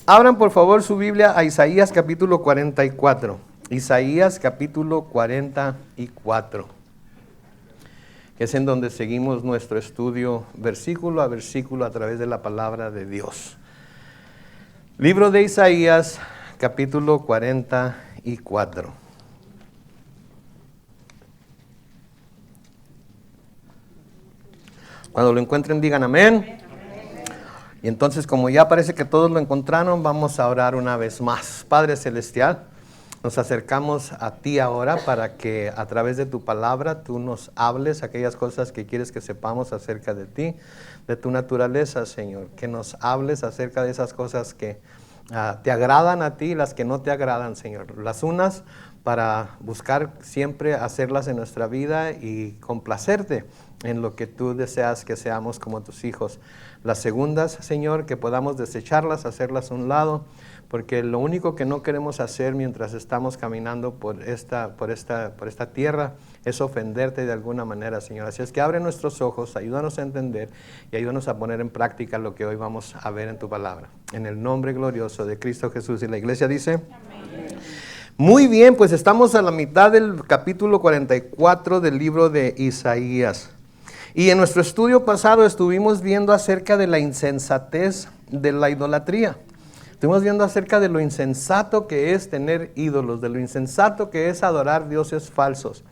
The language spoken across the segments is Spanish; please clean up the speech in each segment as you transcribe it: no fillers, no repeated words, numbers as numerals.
Abran por favor su Biblia a Isaías capítulo 44. Isaías capítulo 44. Que es en donde seguimos nuestro estudio versículo a versículo a través de la palabra de Dios. Libro de Isaías capítulo 44. Cuando lo encuentren digan amén. Y entonces, como ya parece que todos lo encontraron, vamos a orar una vez más. Padre Celestial, nos acercamos a ti ahora para que a través de tu palabra tú nos hables aquellas cosas que quieres que sepamos acerca de ti, de tu naturaleza, Señor. Que nos hables acerca de esas cosas que te agradan a ti y las que no te agradan, Señor. Las unas para buscar siempre hacerlas en nuestra vida y complacerte en lo que tú deseas que seamos como tus hijos. Las segundas, Señor, que podamos desecharlas, hacerlas a un lado, porque lo único que no queremos hacer mientras estamos caminando por esta tierra es ofenderte de alguna manera, Señor. Así es que abre nuestros ojos, ayúdanos a entender y ayúdanos a poner en práctica lo que hoy vamos a ver en tu palabra. En el nombre glorioso de Cristo Jesús. Y la iglesia dice: amén. Muy bien, pues estamos a la mitad del capítulo 44 del libro de Isaías. Y en nuestro estudio pasado estuvimos viendo acerca de la insensatez de la idolatría. Estuvimos viendo acerca de lo insensato que es tener ídolos, de lo insensato que es adorar dioses falsos,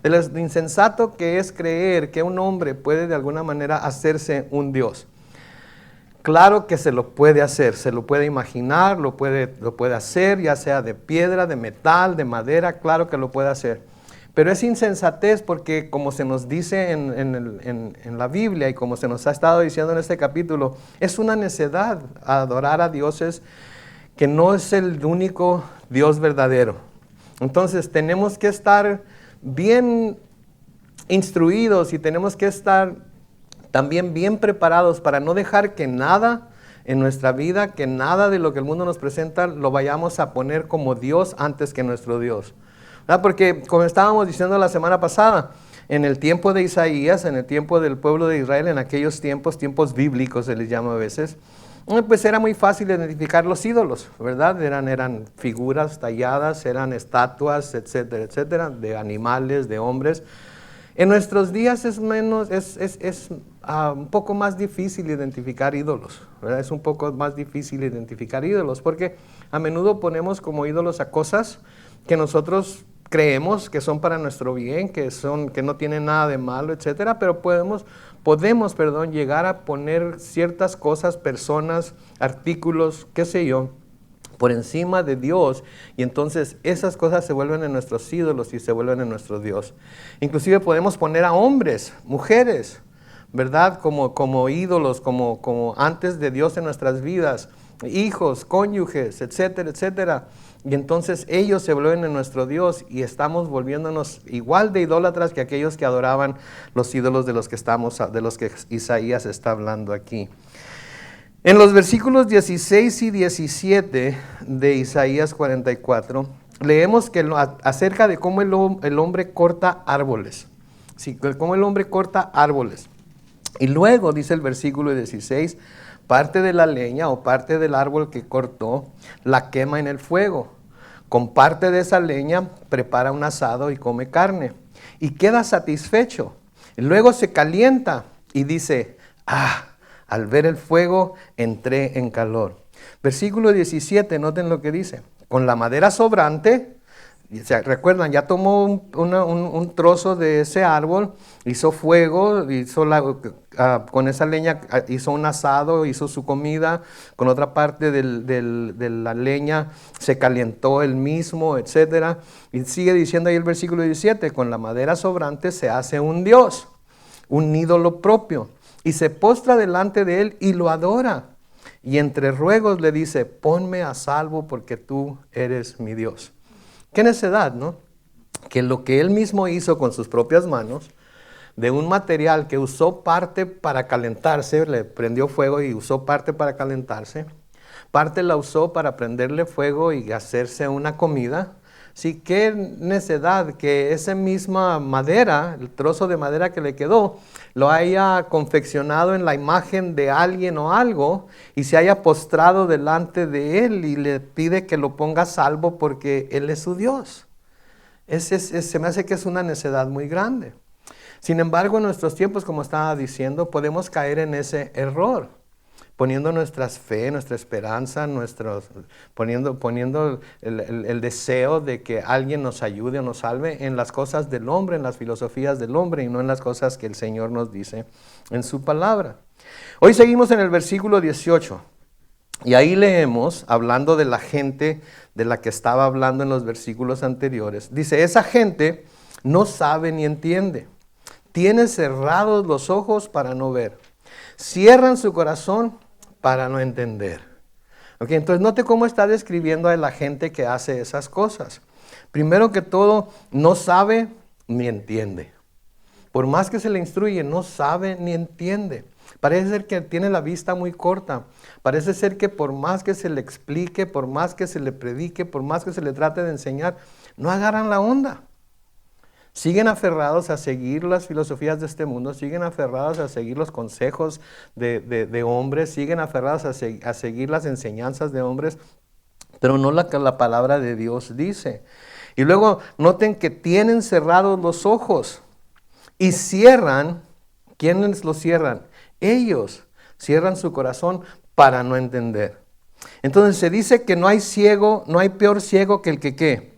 de lo insensato que es creer que un hombre puede de alguna manera hacerse un dios. Claro que se lo puede hacer, se lo puede imaginar, lo puede hacer, ya sea de piedra, de metal, de madera, claro que lo puede hacer. Pero es insensatez porque, como se nos dice en la Biblia y como se nos ha estado diciendo en este capítulo, es una necedad adorar a dioses que no es el único Dios verdadero. Entonces tenemos que estar bien instruidos y tenemos que estar también bien preparados para no dejar que nada en nuestra vida, que nada de lo que el mundo nos presenta lo vayamos a poner como Dios antes que nuestro Dios. Porque como estábamos diciendo la semana pasada, en el tiempo de Isaías, en el tiempo del pueblo de Israel, en aquellos tiempos bíblicos se les llama a veces, pues era muy fácil identificar los ídolos, ¿verdad? Eran figuras talladas, eran estatuas, etcétera, etcétera, de animales, de hombres. En nuestros días es un poco más difícil identificar ídolos, ¿verdad? Es un poco más difícil identificar ídolos porque a menudo ponemos como ídolos a cosas que nosotros creemos que son para nuestro bien, que no tienen nada de malo, etcétera, pero podemos llegar a poner ciertas cosas, personas, artículos, qué sé yo, por encima de Dios, y entonces esas cosas se vuelven en nuestros ídolos y se vuelven en nuestro Dios. Inclusive podemos poner a hombres, mujeres, ¿verdad? Como ídolos, como antes de Dios en nuestras vidas, hijos, cónyuges, etcétera, etcétera. Y entonces ellos se vuelven en nuestro Dios y estamos volviéndonos igual de idólatras que aquellos que adoraban los ídolos de los que Isaías está hablando aquí. En los versículos 16 y 17 de Isaías 44, leemos acerca de cómo el hombre corta árboles. Sí, cómo el hombre corta árboles. Y luego dice el versículo 16, parte de la leña o parte del árbol que cortó, la quema en el fuego. Con parte de esa leña prepara un asado y come carne. Y queda satisfecho. Y luego se calienta y dice, al ver el fuego entré en calor. Versículo 17, noten lo que dice. Con la madera sobrante, recuerdan, ya tomó un trozo de ese árbol, hizo fuego, con esa leña hizo un asado, hizo su comida, con otra parte de la leña se calentó él mismo, etc. Y sigue diciendo ahí el versículo 17, con la madera sobrante se hace un dios, un ídolo propio, y se postra delante de él y lo adora. Y entre ruegos le dice, ponme a salvo porque tú eres mi Dios. Qué necedad, ¿no? Que lo que él mismo hizo con sus propias manos, de un material que usó parte para calentarse, le prendió fuego y usó parte para calentarse, parte la usó para prenderle fuego y hacerse una comida, Sí, qué necedad que esa misma madera, el trozo de madera que le quedó, lo haya confeccionado en la imagen de alguien o algo y se haya postrado delante de él y le pide que lo ponga a salvo porque él es su Dios. Se me hace que es una necedad muy grande. Sin embargo, en nuestros tiempos, como estaba diciendo, podemos caer en ese error, poniendo nuestra fe, nuestra esperanza, poniendo el deseo de que alguien nos ayude o nos salve en las cosas del hombre, en las filosofías del hombre y no en las cosas que el Señor nos dice en su palabra. Hoy seguimos en el versículo 18 y ahí leemos, hablando de la gente de la que estaba hablando en los versículos anteriores. Dice, esa gente no sabe ni entiende. Tiene cerrados los ojos para no ver. Cierran su corazón para no entender. Okay, entonces note cómo está describiendo a la gente que hace esas cosas. Primero que todo, no sabe ni entiende. Por más que se le instruye, no sabe ni entiende. Parece ser que tiene la vista muy corta. Parece ser que por más que se le explique, por más que se le predique, por más que se le trate de enseñar, no agarran la onda. Siguen aferrados a seguir las filosofías de este mundo, siguen aferrados a seguir los consejos de hombres, siguen aferrados a seguir las enseñanzas de hombres, pero no la que la palabra de Dios dice. Y luego noten que tienen cerrados los ojos y cierran. ¿Quiénes los cierran? Ellos cierran su corazón para no entender. Entonces se dice que no hay ciego, no hay peor ciego que el que ¿qué?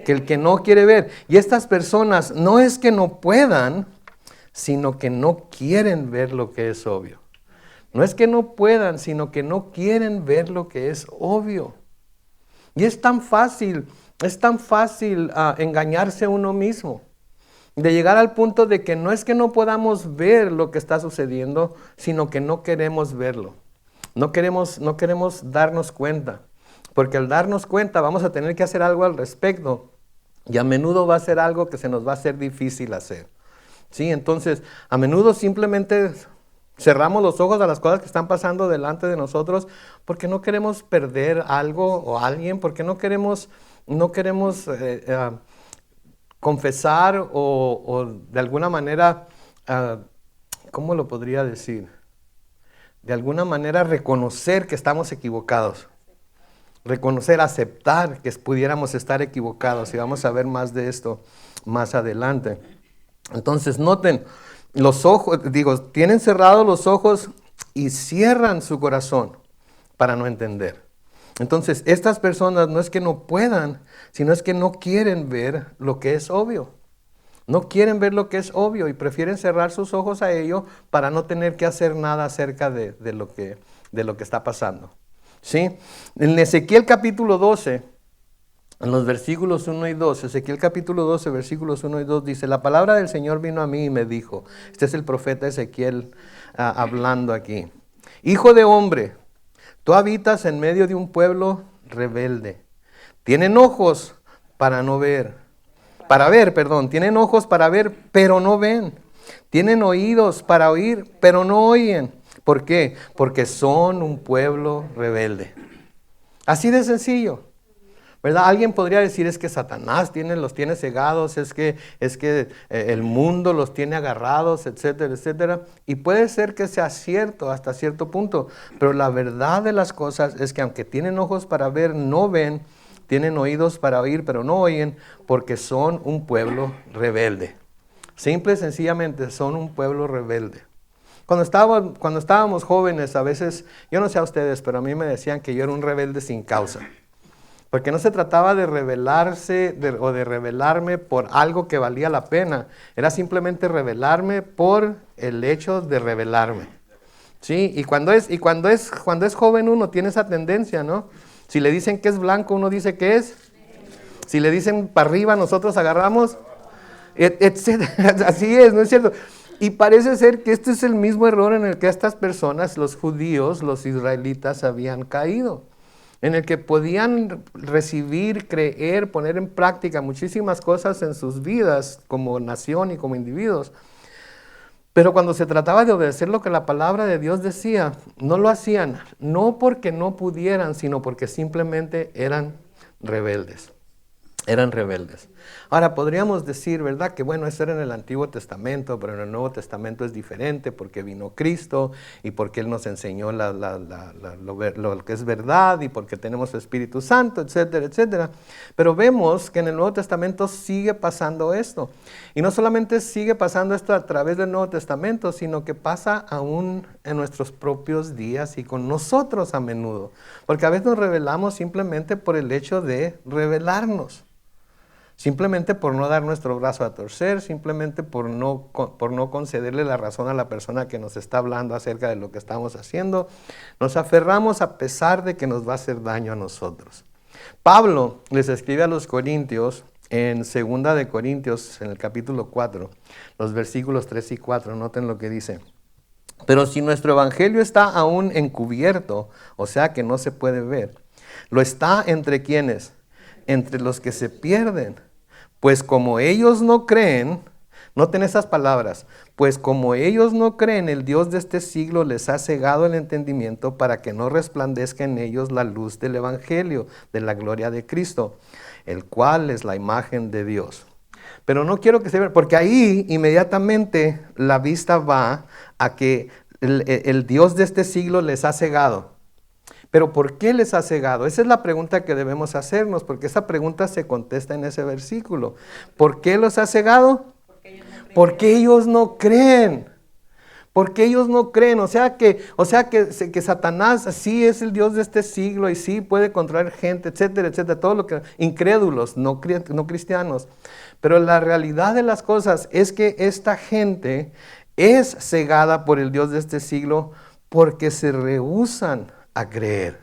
Que el que no quiere ver. Y estas personas no es que no puedan, sino que no quieren ver lo que es obvio. No es que no puedan, sino que no quieren ver lo que es obvio. Y es tan fácil engañarse a uno mismo. De llegar al punto de que no es que no podamos ver lo que está sucediendo, sino que no queremos verlo. No queremos darnos cuenta. Porque al darnos cuenta vamos a tener que hacer algo al respecto. Y a menudo va a ser algo que se nos va a hacer difícil hacer. ¿Sí? Entonces, a menudo simplemente cerramos los ojos a las cosas que están pasando delante de nosotros porque no queremos perder algo o alguien, porque no queremos confesar o de alguna manera, ¿cómo lo podría decir? De alguna manera reconocer que estamos equivocados. Reconocer, aceptar que pudiéramos estar equivocados y vamos a ver más de esto más adelante. Entonces noten, los ojos, tienen cerrados los ojos y cierran su corazón para no entender. Entonces estas personas no es que no puedan, sino es que no quieren ver lo que es obvio. No quieren ver lo que es obvio y prefieren cerrar sus ojos a ello para no tener que hacer nada acerca de lo que está pasando. ¿Sí? En Ezequiel capítulo 12, en los versículos 1 y 2, Ezequiel capítulo 12, versículos 1 y 2 dice, la palabra del Señor vino a mí y me dijo, este es el profeta Ezequiel hablando aquí, hijo de hombre, tú habitas en medio de un pueblo rebelde, tienen ojos para ver, tienen ojos para ver, pero no ven, tienen oídos para oír, pero no oyen. ¿Por qué? Porque son un pueblo rebelde. Así de sencillo, ¿verdad? Alguien podría decir es que Satanás los tiene cegados, es que el mundo los tiene agarrados, etcétera, etcétera. Y puede ser que sea cierto hasta cierto punto, pero la verdad de las cosas es que aunque tienen ojos para ver, no ven, tienen oídos para oír, pero no oyen, porque son un pueblo rebelde. Simple y sencillamente son un pueblo rebelde. Cuando estábamos jóvenes, a veces, yo no sé a ustedes, pero a mí me decían que yo era un rebelde sin causa. Porque no se trataba de rebelarse o de rebelarme por algo que valía la pena. Era simplemente rebelarme por el hecho de rebelarme. ¿Sí? Y cuando es joven uno tiene esa tendencia, ¿no? Si le dicen que es blanco, uno dice que es. Si le dicen para arriba, nosotros agarramos. Así es, ¿no es cierto? Y parece ser que este es el mismo error en el que estas personas, los judíos, los israelitas, habían caído. En el que podían recibir, creer, poner en práctica muchísimas cosas en sus vidas como nación y como individuos. Pero cuando se trataba de obedecer lo que la palabra de Dios decía, no lo hacían, no porque no pudieran, sino porque simplemente eran rebeldes. Eran rebeldes. Ahora podríamos decir, ¿verdad? Que bueno, eso era en el Antiguo Testamento, pero en el Nuevo Testamento es diferente porque vino Cristo y porque Él nos enseñó lo que es verdad y porque tenemos el Espíritu Santo, etcétera, etcétera. Pero vemos que en el Nuevo Testamento sigue pasando esto. Y no solamente sigue pasando esto a través del Nuevo Testamento, sino que pasa aún en nuestros propios días y con nosotros a menudo. Porque a veces nos rebelamos simplemente por el hecho de rebelarnos. Simplemente por no dar nuestro brazo a torcer, simplemente por no concederle la razón a la persona que nos está hablando acerca de lo que estamos haciendo. Nos aferramos a pesar de que nos va a hacer daño a nosotros. Pablo les escribe a los Corintios en 2 de Corintios, en el capítulo 4, los versículos 3 y 4, noten lo que dice. Pero si nuestro evangelio está aún encubierto, o sea que no se puede ver, lo está entre quienes, entre los que se pierden, pues como ellos no creen, noten esas palabras, pues como ellos no creen, el Dios de este siglo les ha cegado el entendimiento para que no resplandezca en ellos la luz del evangelio, de la gloria de Cristo, el cual es la imagen de Dios. Pero no quiero que se vean, porque ahí inmediatamente la vista va a que el Dios de este siglo les ha cegado. Pero ¿por qué les ha cegado? Esa es la pregunta que debemos hacernos, porque esa pregunta se contesta en ese versículo. ¿Por qué los ha cegado? Porque ellos no creen. Porque ellos no creen. O sea que Satanás sí es el Dios de este siglo y sí puede controlar gente, etcétera, etcétera. Todo lo que incrédulos, no cristianos. Pero la realidad de las cosas es que esta gente es cegada por el Dios de este siglo porque se rehúsan a creer.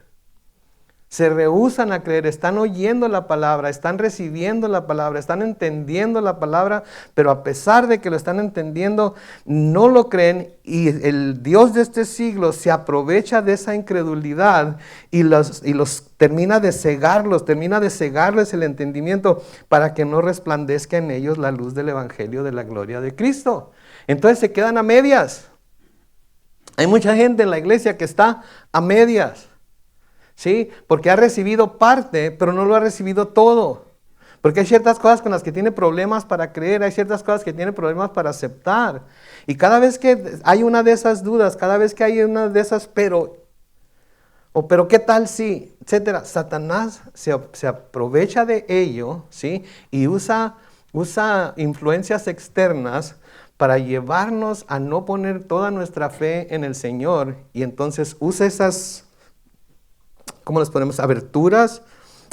Se rehúsan a creer, están oyendo la palabra, están recibiendo la palabra, están entendiendo la palabra, pero a pesar de que lo están entendiendo, no lo creen y el Dios de este siglo se aprovecha de esa incredulidad y los termina de cegarles el entendimiento para que no resplandezca en ellos la luz del evangelio de la gloria de Cristo. Entonces se quedan a medias. Hay mucha gente en la iglesia que está a medias, ¿sí? Porque ha recibido parte, pero no lo ha recibido todo. Porque hay ciertas cosas con las que tiene problemas para creer, hay ciertas cosas que tiene problemas para aceptar. Y cada vez que hay una de esas dudas, cada vez que hay una de esas pero qué tal si, etcétera, Satanás se aprovecha de ello, ¿sí? Y usa influencias externas para llevarnos a no poner toda nuestra fe en el Señor, y entonces usa esas, ¿cómo les ponemos? Aberturas,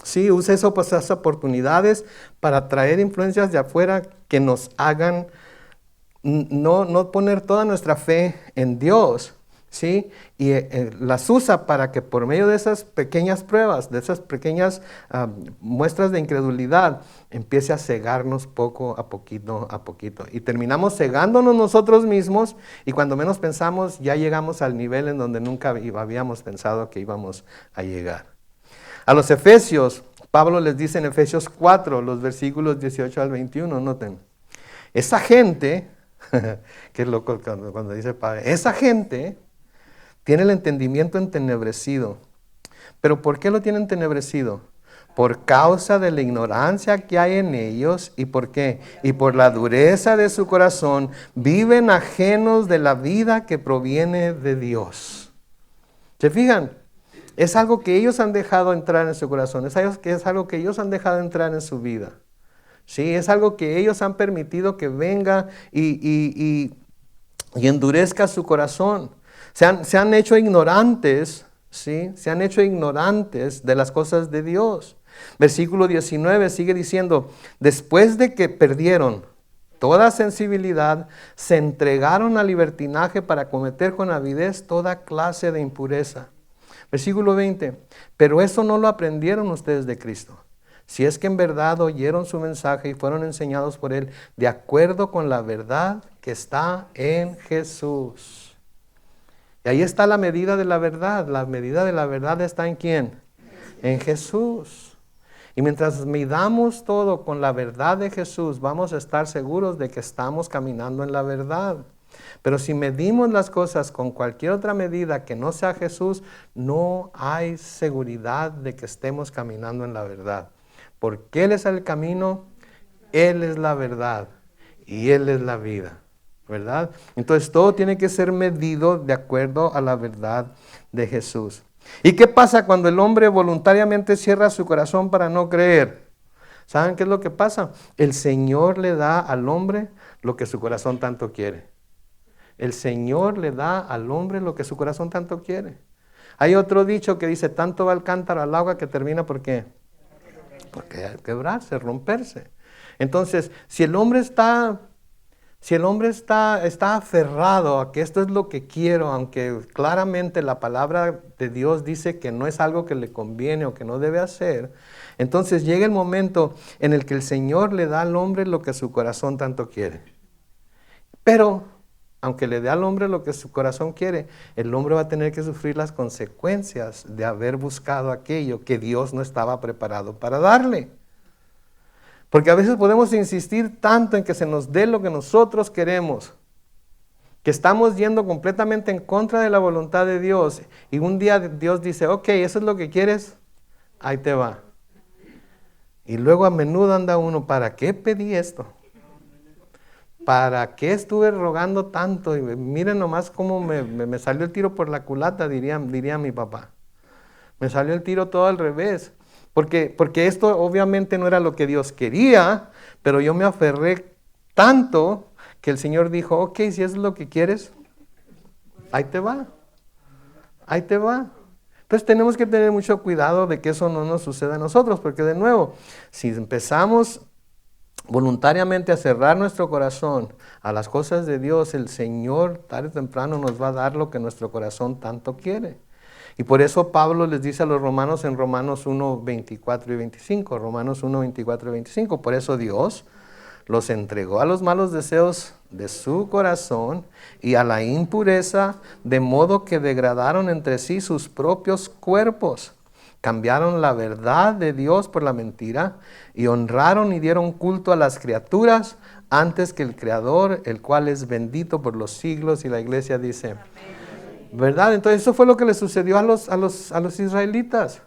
sí, usa esas oportunidades para traer influencias de afuera que nos hagan no poner toda nuestra fe en Dios, ¿sí? Y las usa para que por medio de esas pequeñas pruebas, de esas pequeñas muestras de incredulidad, empiece a cegarnos poco a poquito a poquito. Y terminamos cegándonos nosotros mismos y cuando menos pensamos ya llegamos al nivel en donde nunca habíamos pensado que íbamos a llegar. A los Efesios, Pablo les dice en Efesios 4, los versículos 18 al 21, noten. Esa gente, qué loco cuando dice Pablo, esa gente tiene el entendimiento entenebrecido. ¿Pero por qué lo tienen entenebrecido? Por causa de la ignorancia que hay en ellos. ¿Y por qué? Y por la dureza de su corazón, viven ajenos de la vida que proviene de Dios. ¿Se fijan? Es algo que ellos han dejado entrar en su corazón. Es algo que ellos han dejado entrar en su vida. Sí, es algo que ellos han permitido que venga y endurezca su corazón. Se han hecho ignorantes, ¿sí? Se han hecho ignorantes de las cosas de Dios. Versículo 19 sigue diciendo, después de que perdieron toda sensibilidad, se entregaron al libertinaje para cometer con avidez toda clase de impureza. Versículo 20, pero eso no lo aprendieron ustedes de Cristo. Si es que en verdad oyeron su mensaje y fueron enseñados por Él de acuerdo con la verdad que está en Jesús. Y ahí está la medida de la verdad. La medida de la verdad está ¿en quién? En Jesús. Y mientras midamos todo con la verdad de Jesús, vamos a estar seguros de que estamos caminando en la verdad. Pero si medimos las cosas con cualquier otra medida que no sea Jesús, no hay seguridad de que estemos caminando en la verdad. porque Él es el camino, Él es la verdad y Él es la vida, ¿verdad? Entonces todo tiene que ser medido de acuerdo a la verdad de Jesús. ¿Y qué pasa cuando el hombre voluntariamente cierra su corazón para no creer? ¿Saben qué es lo que pasa? El Señor le da al hombre lo que su corazón tanto quiere. El Señor le da al hombre lo que su corazón tanto quiere. Hay otro dicho que dice, tanto va el cántaro al agua que termina ¿por qué? Porque quebrarse, romperse. Entonces, si el hombre está aferrado a que esto es lo que quiero, aunque claramente la palabra de Dios dice que no es algo que le conviene o que no debe hacer, entonces llega el momento en el que el Señor le da al hombre lo que su corazón tanto quiere. Pero, aunque le dé al hombre lo que su corazón quiere, el hombre va a tener que sufrir las consecuencias de haber buscado aquello que Dios no estaba preparado para darle. Porque a veces podemos insistir tanto en que se nos dé lo que nosotros queremos, que estamos yendo completamente en contra de la voluntad de Dios. Y un día Dios dice, ok, eso es lo que quieres, ahí te va. Y luego a menudo anda uno, ¿para qué pedí esto? ¿Para qué estuve rogando tanto? Y miren nomás cómo me salió el tiro por la culata, diría mi papá. Me salió el tiro todo al revés. Porque esto obviamente no era lo que Dios quería, pero yo me aferré tanto que el Señor dijo, ok, si es lo que quieres, ahí te va, ahí te va. Entonces tenemos que tener mucho cuidado de que eso no nos suceda a nosotros, porque de nuevo, si empezamos voluntariamente a cerrar nuestro corazón a las cosas de Dios, el Señor tarde o temprano nos va a dar lo que nuestro corazón tanto quiere. Y por eso Pablo les dice a los romanos en Romanos 1, 24 y 25, Romanos 1, 24 y 25, por eso Dios los entregó a los malos deseos de su corazón y a la impureza, de modo que degradaron entre sí sus propios cuerpos, cambiaron la verdad de Dios por la mentira y honraron y dieron culto a las criaturas antes que el Creador, el cual es bendito por los siglos. Y la iglesia dice, ¿verdad? Entonces eso fue lo que le sucedió a los israelitas.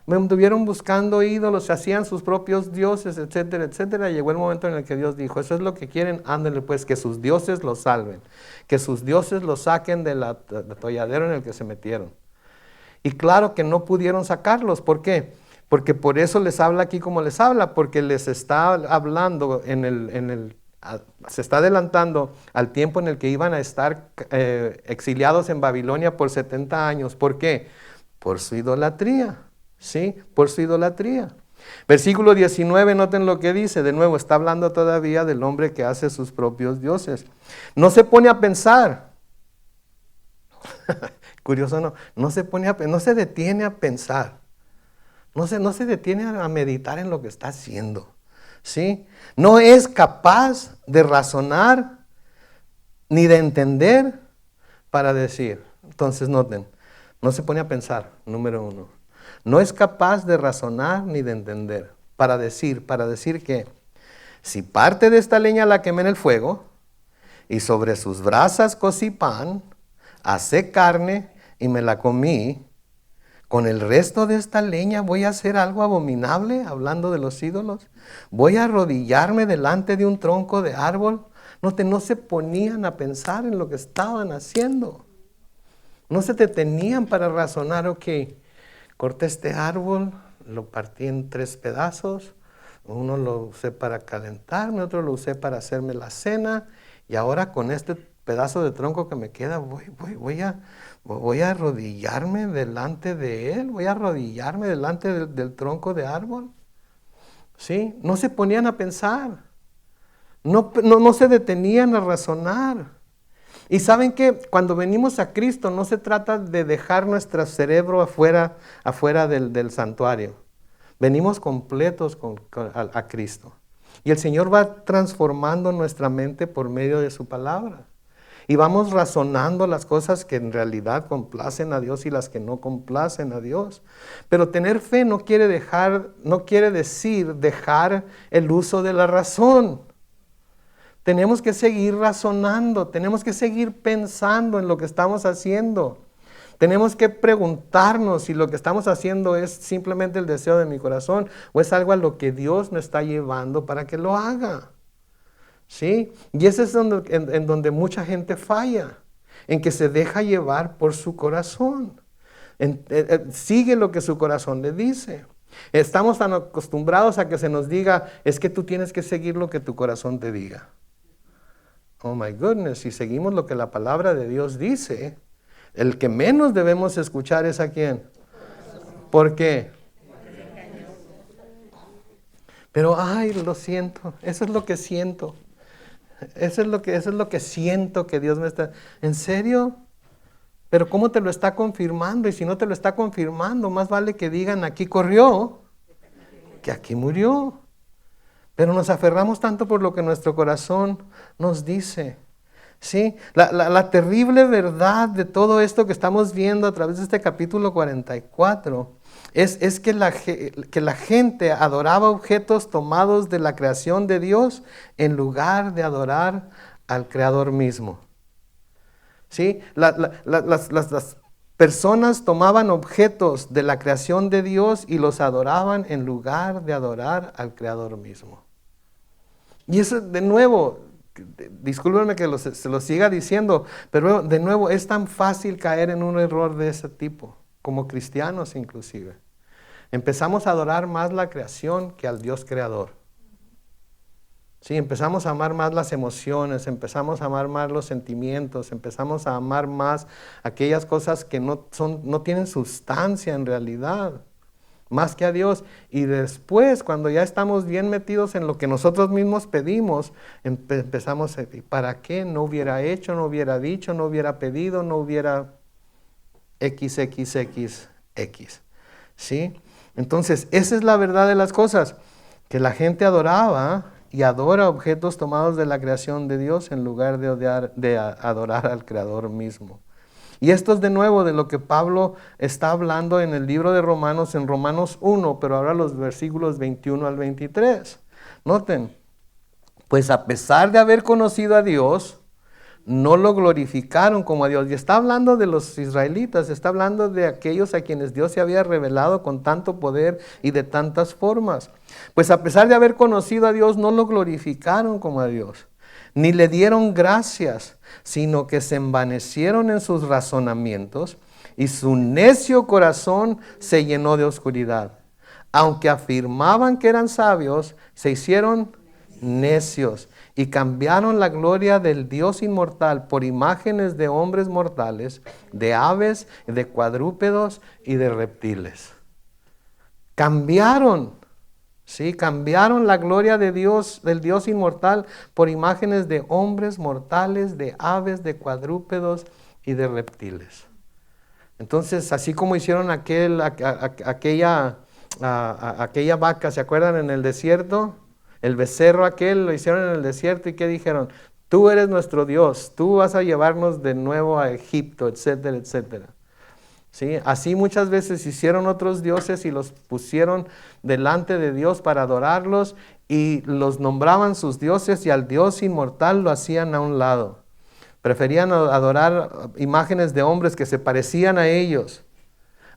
Me anduvieron buscando ídolos, se hacían sus propios dioses, etcétera, etcétera. Llegó el momento en el que Dios dijo, eso es lo que quieren, ándenle pues, que sus dioses los salven, que sus dioses los saquen del atolladero en el que se metieron. Y claro que no pudieron sacarlos, ¿por qué? Porque por eso les habla aquí como les habla, porque les está hablando se está adelantando al tiempo en el que iban a estar exiliados en Babilonia por 70 años. ¿Por qué? Por su idolatría, ¿sí? Por su idolatría. Versículo 19, noten lo que dice, de nuevo está hablando todavía del hombre que hace sus propios dioses. No se pone a pensar. Curioso, no se detiene a pensar. No se detiene a meditar en lo que está haciendo. ¿Sí? No es capaz de razonar ni de entender para decir. Entonces noten, no se pone a pensar, número uno. No es capaz de razonar ni de entender para decir que si parte de esta leña la quemé en el fuego y sobre sus brasas cocí pan, asé carne y me la comí, con el resto de esta leña voy a hacer algo abominable, hablando de los ídolos. Voy a arrodillarme delante de un tronco de árbol. No se ponían a pensar en lo que estaban haciendo. No se detenían para razonar, ok, corté este árbol, lo partí en 3 pedazos. Uno lo usé para calentarme, otro lo usé para hacerme la cena. Y ahora con este pedazo de tronco que me queda, voy a arrodillarme delante de él, voy a arrodillarme delante del tronco de árbol. ¿Sí? No se ponían a pensar, no se detenían a razonar. Y saben que cuando venimos a Cristo no se trata de dejar nuestro cerebro afuera del santuario. Venimos completos a Cristo. Y el Señor va transformando nuestra mente por medio de su palabra. Y vamos razonando las cosas que en realidad complacen a Dios y las que no complacen a Dios. Pero tener fe no quiere decir dejar el uso de la razón. Tenemos que seguir razonando, tenemos que seguir pensando en lo que estamos haciendo. Tenemos que preguntarnos si lo que estamos haciendo es simplemente el deseo de mi corazón o es algo a lo que Dios me está llevando para que lo haga. ¿Sí? Y ese es en donde mucha gente falla, en que se deja llevar por su corazón. Sigue lo que su corazón le dice. Estamos tan acostumbrados a que se nos diga, es que tú tienes que seguir lo que tu corazón te diga. Oh my goodness, si seguimos lo que la palabra de Dios dice, el que menos debemos escuchar es a quién. ¿Por qué? Pero ay, lo siento, eso es lo que siento. Eso es lo que siento que Dios me está. ¿En serio? Pero ¿cómo te lo está confirmando? Y si no te lo está confirmando, más vale que digan aquí corrió que aquí murió. Pero nos aferramos tanto por lo que nuestro corazón nos dice. ¿Sí? La terrible verdad de todo esto que estamos viendo a través de este capítulo 44 es que la gente adoraba objetos tomados de la creación de Dios en lugar de adorar al Creador mismo. ¿Sí? Las personas tomaban objetos de la creación de Dios y los adoraban en lugar de adorar al Creador mismo. Y eso de nuevo, discúlpenme que se lo siga diciendo, pero de nuevo es tan fácil caer en un error de ese tipo, como cristianos inclusive. Empezamos a adorar más la creación que al Dios creador. Sí, empezamos a amar más las emociones, empezamos a amar más los sentimientos, empezamos a amar más aquellas cosas que no tienen sustancia en realidad, más que a Dios. Y después, cuando ya estamos bien metidos en lo que nosotros mismos pedimos, empezamos a decir, ¿para qué? No hubiera hecho, no hubiera dicho, no hubiera pedido, no hubiera XXXX. ¿Sí? Entonces, esa es la verdad de las cosas, que la gente adoraba y adora objetos tomados de la creación de Dios en lugar de adorar al Creador mismo. Y esto es de nuevo de lo que Pablo está hablando en el libro de Romanos, en Romanos 1, pero ahora los versículos 21 al 23. Noten, pues a pesar de haber conocido a Dios, no lo glorificaron como a Dios. Y está hablando de los israelitas, está hablando de aquellos a quienes Dios se había revelado con tanto poder y de tantas formas. Pues a pesar de haber conocido a Dios, no lo glorificaron como a Dios, ni le dieron gracias, sino que se envanecieron en sus razonamientos y su necio corazón se llenó de oscuridad. Aunque afirmaban que eran sabios, se hicieron necios y cambiaron la gloria del Dios inmortal por imágenes de hombres mortales, de aves, de cuadrúpedos y de reptiles. Cambiaron la gloria de Dios, del Dios inmortal, por imágenes de hombres mortales, de aves, de cuadrúpedos y de reptiles. Entonces, así como hicieron aquella vaca, ¿se acuerdan? En el desierto, el becerro aquel lo hicieron en el desierto, ¿y qué dijeron? Tú eres nuestro Dios, tú vas a llevarnos de nuevo a Egipto, etcétera, etcétera. ¿Sí? Así muchas veces hicieron otros dioses y los pusieron delante de Dios para adorarlos y los nombraban sus dioses y al Dios inmortal lo hacían a un lado. Preferían adorar imágenes de hombres que se parecían a ellos,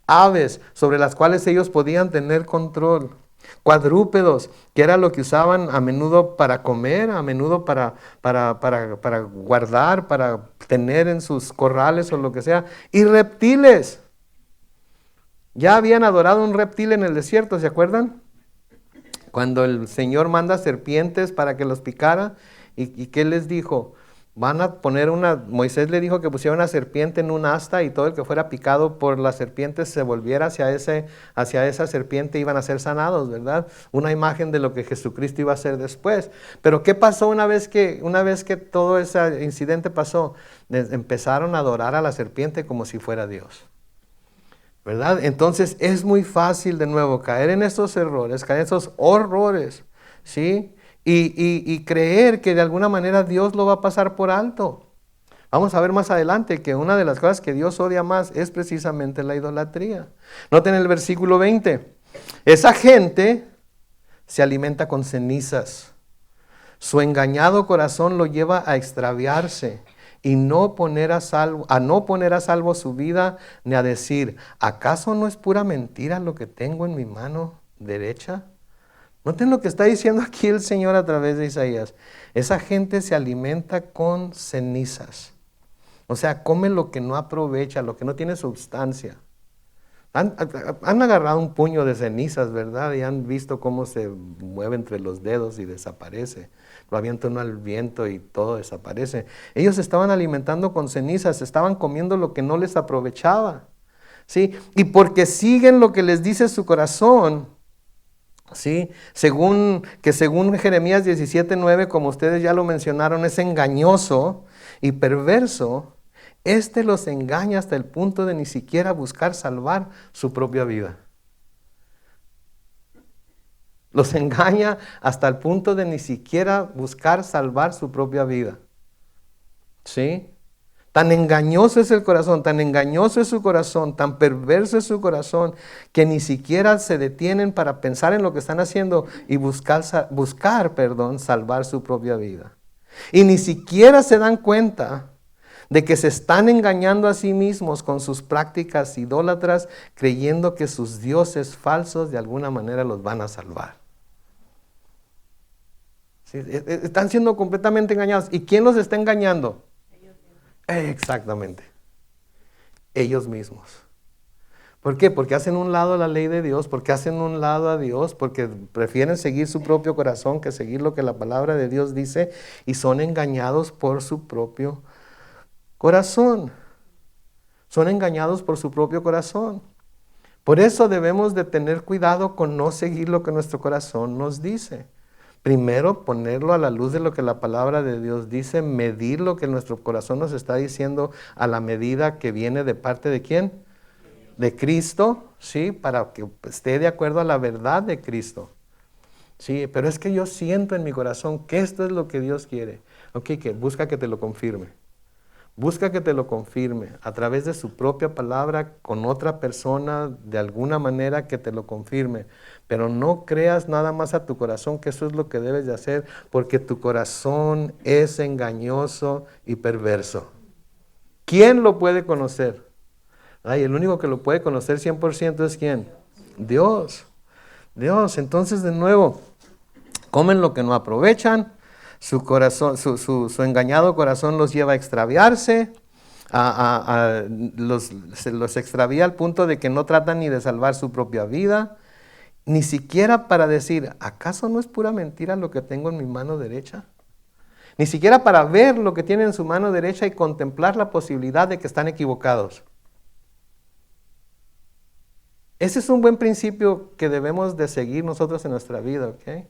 aves sobre las cuales ellos podían tener control, cuadrúpedos, que era lo que usaban a menudo para comer, a menudo para guardar, para tener en sus corrales o lo que sea, y reptiles. Ya habían adorado un reptil en el desierto, ¿se acuerdan? Cuando el Señor manda serpientes para que los picara, ¿y qué les dijo? Van a poner Moisés le dijo que pusiera una serpiente en un asta y todo el que fuera picado por la serpiente se volviera hacia esa serpiente, iban a ser sanados, ¿verdad? Una imagen de lo que Jesucristo iba a hacer después. Pero ¿qué pasó una vez que todo ese incidente pasó? Empezaron a adorar a la serpiente como si fuera Dios, ¿verdad? Entonces es muy fácil de nuevo caer en estos errores, caer en esos horrores, ¿sí? Y creer que de alguna manera Dios lo va a pasar por alto. Vamos a ver más adelante que una de las cosas que Dios odia más es precisamente la idolatría. Noten el versículo 20. Esa gente se alimenta con cenizas. Su engañado corazón lo lleva a extraviarse y no poner no poner a salvo su vida, ni a decir, ¿acaso no es pura mentira lo que tengo en mi mano derecha? Noten lo que está diciendo aquí el Señor a través de Isaías. Esa gente se alimenta con cenizas. O sea, come lo que no aprovecha, lo que no tiene sustancia. Han agarrado un puño de cenizas, ¿verdad? Y han visto cómo se mueve entre los dedos y desaparece. Lo avienta uno al viento y todo desaparece. Ellos estaban alimentando con cenizas, estaban comiendo lo que no les aprovechaba. ¿Sí? Y porque siguen lo que les dice su corazón, ¿sí? Según Jeremías 17:9, como ustedes ya lo mencionaron, es engañoso y perverso. Los engaña hasta el punto de ni siquiera buscar salvar su propia vida. Los engaña hasta el punto de ni siquiera buscar salvar su propia vida. ¿Sí? Tan engañoso es el corazón, tan engañoso es su corazón, tan perverso es su corazón, que ni siquiera se detienen para pensar en lo que están haciendo y buscar, salvar su propia vida. Y ni siquiera se dan cuenta de que se están engañando a sí mismos con sus prácticas idólatras, creyendo que sus dioses falsos de alguna manera los van a salvar. ¿Sí? Están siendo completamente engañados. ¿Y quién los está engañando? Exactamente. Ellos mismos. ¿Por qué? Porque hacen un lado la ley de Dios, porque hacen un lado a Dios, porque prefieren seguir su propio corazón que seguir lo que la palabra de Dios dice, y son engañados por su propio corazón. Son engañados por su propio corazón. Por eso debemos de tener cuidado con no seguir lo que nuestro corazón nos dice. Primero, ponerlo a la luz de lo que la palabra de Dios dice, medir lo que nuestro corazón nos está diciendo a la medida que viene de parte de ¿quién? De Cristo, ¿sí? Para que esté de acuerdo a la verdad de Cristo. Sí, pero es que yo siento en mi corazón que esto es lo que Dios quiere. Ok, que busca que te lo confirme. Busca que te lo confirme a través de su propia palabra, con otra persona, de alguna manera que te lo confirme. Pero no creas nada más a tu corazón que eso es lo que debes de hacer, porque tu corazón es engañoso y perverso. ¿Quién lo puede conocer? Ay, el único que lo puede conocer 100% es ¿quién? Dios. Dios. Entonces, de nuevo, comen lo que no aprovechan. Su corazón, su engañado corazón los lleva a extraviarse, se los extravía al punto de que no tratan ni de salvar su propia vida, ni siquiera para decir, ¿acaso no es pura mentira lo que tengo en mi mano derecha? Ni siquiera para ver lo que tiene en su mano derecha y contemplar la posibilidad de que están equivocados. Ese es un buen principio que debemos de seguir nosotros en nuestra vida, ¿ok?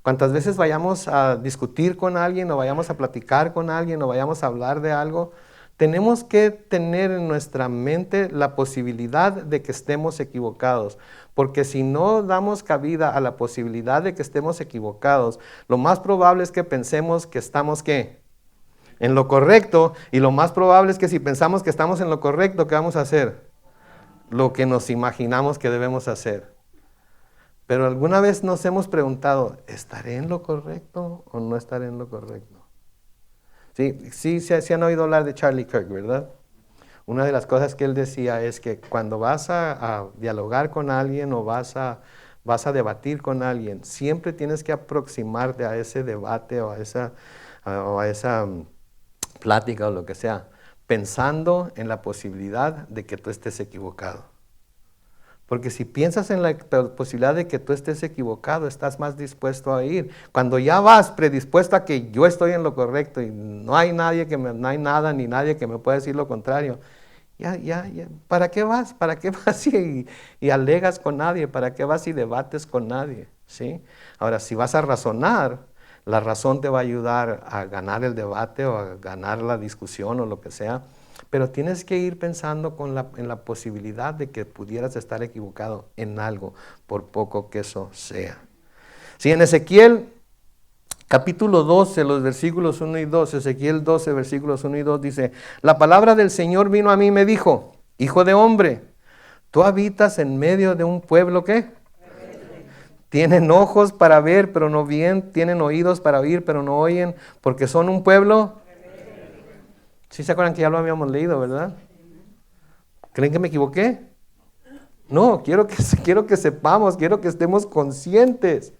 Cuantas veces vayamos a discutir con alguien o vayamos a platicar con alguien o vayamos a hablar de algo, tenemos que tener en nuestra mente la posibilidad de que estemos equivocados. Porque si no damos cabida a la posibilidad de que estemos equivocados, lo más probable es que pensemos que estamos ¿qué? En lo correcto. Y lo más probable es que si pensamos que estamos en lo correcto, ¿qué vamos a hacer? Lo que nos imaginamos que debemos hacer. Pero alguna vez nos hemos preguntado, ¿estaré en lo correcto o no estaré en lo correcto? Sí han oído hablar de Charlie Kirk, ¿verdad? Una de las cosas que él decía es que cuando vas a dialogar con alguien o vas a debatir con alguien, siempre tienes que aproximarte a ese debate o a esa plática o lo que sea, pensando en la posibilidad de que tú estés equivocado. Porque si piensas en la posibilidad de que tú estés equivocado, estás más dispuesto a ir. Cuando ya vas predispuesto a que yo estoy en lo correcto y no hay nada ni nadie que me pueda decir lo contrario, ya, ¿para qué vas? ¿Para qué vas y alegas con nadie? ¿Para qué vas y debates con nadie? ¿Sí? Ahora, si vas a razonar, la razón te va a ayudar a ganar el debate o a ganar la discusión o lo que sea. Pero tienes que ir pensando en la posibilidad de que pudieras estar equivocado en algo, por poco que eso sea. Sí, en Ezequiel capítulo 12, los versículos 1 y 2, Ezequiel 12, versículos 1 y 2 dice, la palabra del Señor vino a mí y me dijo, hijo de hombre, tú habitas en medio de un pueblo ¿qué? Tienen ojos para ver, pero no ven, tienen oídos para oír, pero no oyen, porque son un pueblo. ¿Sí se acuerdan que ya lo habíamos leído, verdad? ¿Creen que me equivoqué? No, quiero que sepamos, quiero que estemos conscientes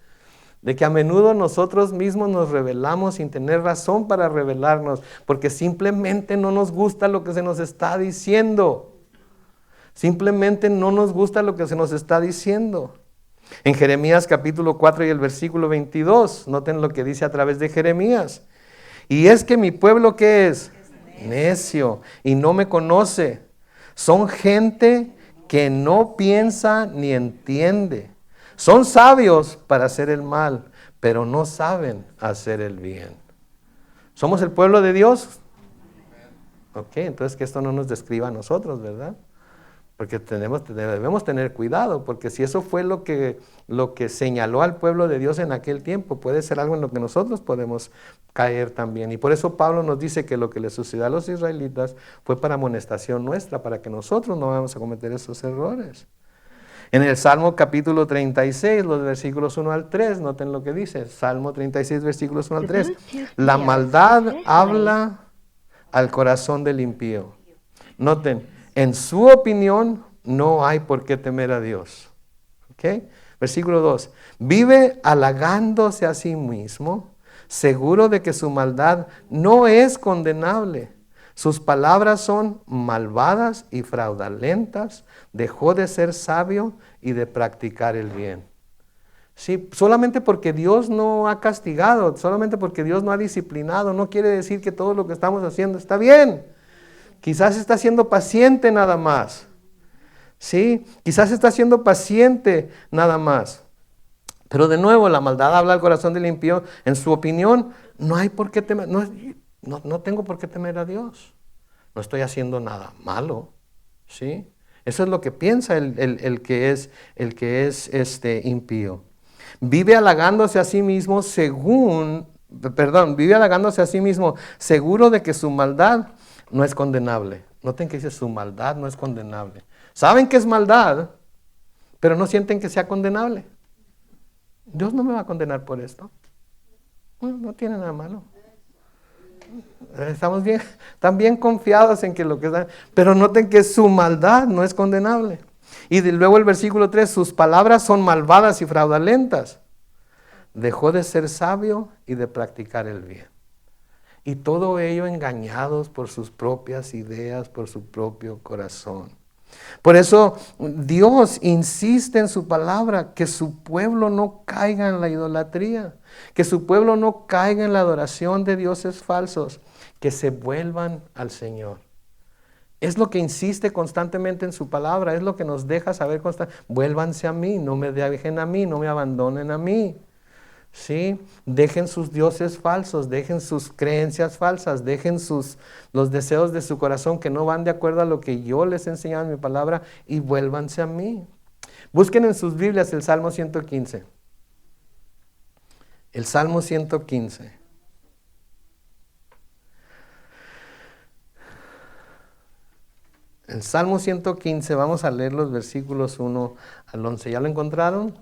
de que a menudo nosotros mismos nos rebelamos sin tener razón para rebelarnos, porque simplemente no nos gusta lo que se nos está diciendo. Simplemente no nos gusta lo que se nos está diciendo. En Jeremías capítulo 4 y el versículo 22, noten lo que dice a través de Jeremías. Y es que mi pueblo, ¿qué es? Necio, y no me conoce. Son gente que no piensa ni entiende. Son sabios para hacer el mal, pero no saben hacer el bien. ¿Somos el pueblo de Dios? Ok, entonces que esto no nos describa a nosotros, ¿verdad? Porque debemos tener cuidado, porque si eso fue lo que señaló al pueblo de Dios en aquel tiempo, puede ser algo en lo que nosotros podemos caer también. Y por eso Pablo nos dice que lo que le sucedió a los israelitas fue para amonestación nuestra, para que nosotros no vayamos a cometer esos errores. En el Salmo capítulo 36, los versículos 1 al 3, noten lo que dice. Salmo 36, versículos 1 al 3. La maldad habla al corazón del impío. Noten, en su opinión no hay por qué temer a Dios. ¿Okay? Versículo 2. Vive halagándose a sí mismo, seguro de que su maldad no es condenable. Sus palabras son malvadas y fraudulentas. Dejó de ser sabio y de practicar el bien. Sí, solamente porque Dios no ha castigado, solamente porque Dios no ha disciplinado, no quiere decir que todo lo que estamos haciendo está bien. Quizás está siendo paciente nada más. Sí, quizás está siendo paciente nada más. Pero de nuevo, la maldad habla al corazón del impío. En su opinión, no hay por qué temer. No tengo por qué temer a Dios. No estoy haciendo nada malo. ¿Sí? Eso es lo que piensa el que es impío. Vive halagándose a sí mismo vive halagándose a sí mismo seguro de que su maldad no es condenable. Noten que dice su maldad no es condenable. Saben que es maldad, pero no sienten que sea condenable. Dios no me va a condenar por esto. No tiene nada malo. Estamos tan bien confiados en que lo que está, pero noten que su maldad no es condenable. Y luego el versículo 3, sus palabras son malvadas y fraudulentas. Dejó de ser sabio y de practicar el bien. Y todo ello engañados por sus propias ideas, por su propio corazón. Por eso Dios insiste en su palabra, que su pueblo no caiga en la idolatría, que su pueblo no caiga en la adoración de dioses falsos, que se vuelvan al Señor. Es lo que insiste constantemente en su palabra, es lo que nos deja saber constantemente, vuélvanse a mí, no me dejen a mí, no me abandonen a mí. ¿Sí? Dejen sus dioses falsos, dejen sus creencias falsas, dejen los deseos de su corazón que no van de acuerdo a lo que yo les he enseñado en mi palabra y vuélvanse a mí. Busquen en sus Biblias el Salmo 115. El Salmo 115. El Salmo 115, vamos a leer los versículos 1 al 11. ¿Ya lo encontraron?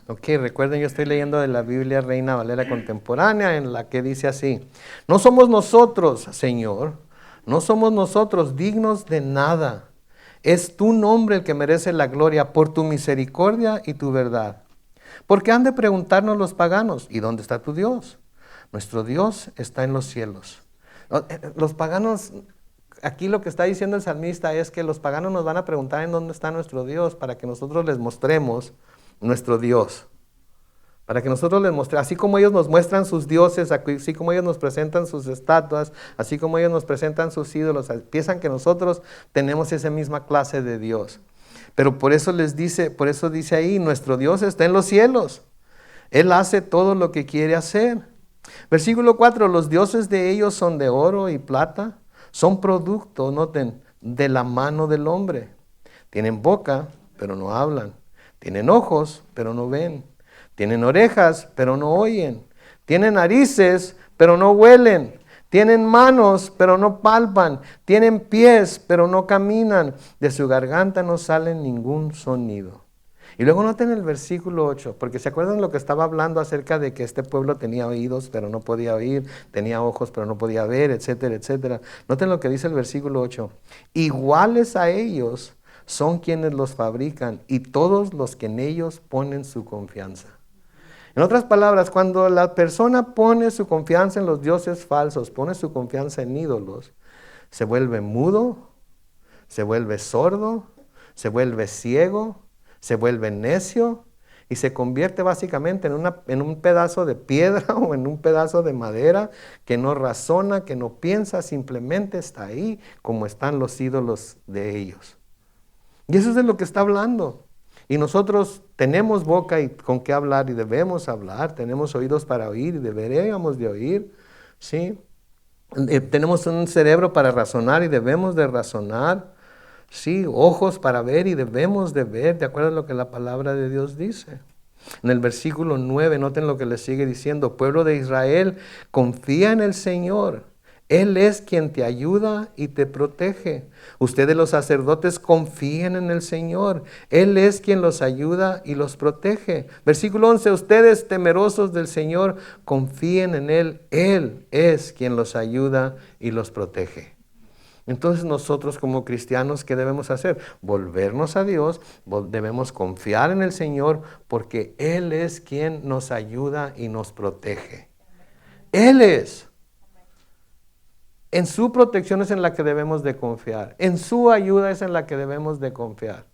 Ok, recuerden, yo estoy leyendo de la Biblia Reina Valera Contemporánea, en la que dice así: no somos nosotros, Señor, no somos nosotros dignos de nada. Es tu nombre el que merece la gloria por tu misericordia y tu verdad. Porque han de preguntarnos los paganos, ¿y dónde está tu Dios? Nuestro Dios está en los cielos. Los paganos, aquí lo que está diciendo el salmista es que los paganos nos van a preguntar en dónde está nuestro Dios para que nosotros les mostremos nuestro Dios, para que nosotros les mostremos, así como ellos nos muestran sus dioses, así como ellos nos presentan sus estatuas, así como ellos nos presentan sus ídolos, piensan que nosotros tenemos esa misma clase de Dios. Pero por eso dice ahí, nuestro Dios está en los cielos, Él hace todo lo que quiere hacer. Versículo 4, los dioses de ellos son de oro y plata, son producto, noten, de la mano del hombre. Tienen boca, pero no hablan. Tienen ojos, pero no ven. Tienen orejas, pero no oyen. Tienen narices, pero no huelen. Tienen manos, pero no palpan. Tienen pies, pero no caminan. De su garganta no sale ningún sonido. Y luego noten el versículo 8, porque se acuerdan lo que estaba hablando acerca de que este pueblo tenía oídos pero no podía oír, tenía ojos pero no podía ver, etcétera, etcétera. Noten lo que dice el versículo 8. Iguales a ellos son quienes los fabrican y todos los que en ellos ponen su confianza. En otras palabras, cuando la persona pone su confianza en los dioses falsos, pone su confianza en ídolos, se vuelve mudo, se vuelve sordo, se vuelve ciego, se vuelve necio y se convierte básicamente en un pedazo de piedra o en un pedazo de madera que no razona, que no piensa, simplemente está ahí como están los ídolos de ellos. Y eso es de lo que está hablando. Y nosotros tenemos boca y con qué hablar y debemos hablar, tenemos oídos para oír y deberíamos de oír, ¿sí? Tenemos un cerebro para razonar y debemos de razonar, ¿sí? Ojos para ver y debemos de ver, de acuerdo a lo que la palabra de Dios dice. En el versículo 9, noten lo que le sigue diciendo: pueblo de Israel, confía en el Señor. Él es quien te ayuda y te protege. Ustedes los sacerdotes confíen en el Señor. Él es quien los ayuda y los protege. Versículo 11, ustedes temerosos del Señor, confíen en Él. Él es quien los ayuda y los protege. Entonces nosotros como cristianos, ¿qué debemos hacer? Volvernos a Dios, debemos confiar en el Señor porque Él es quien nos ayuda y nos protege. Él es. En su protección es en la que debemos de confiar. En su ayuda es en la que debemos de confiar.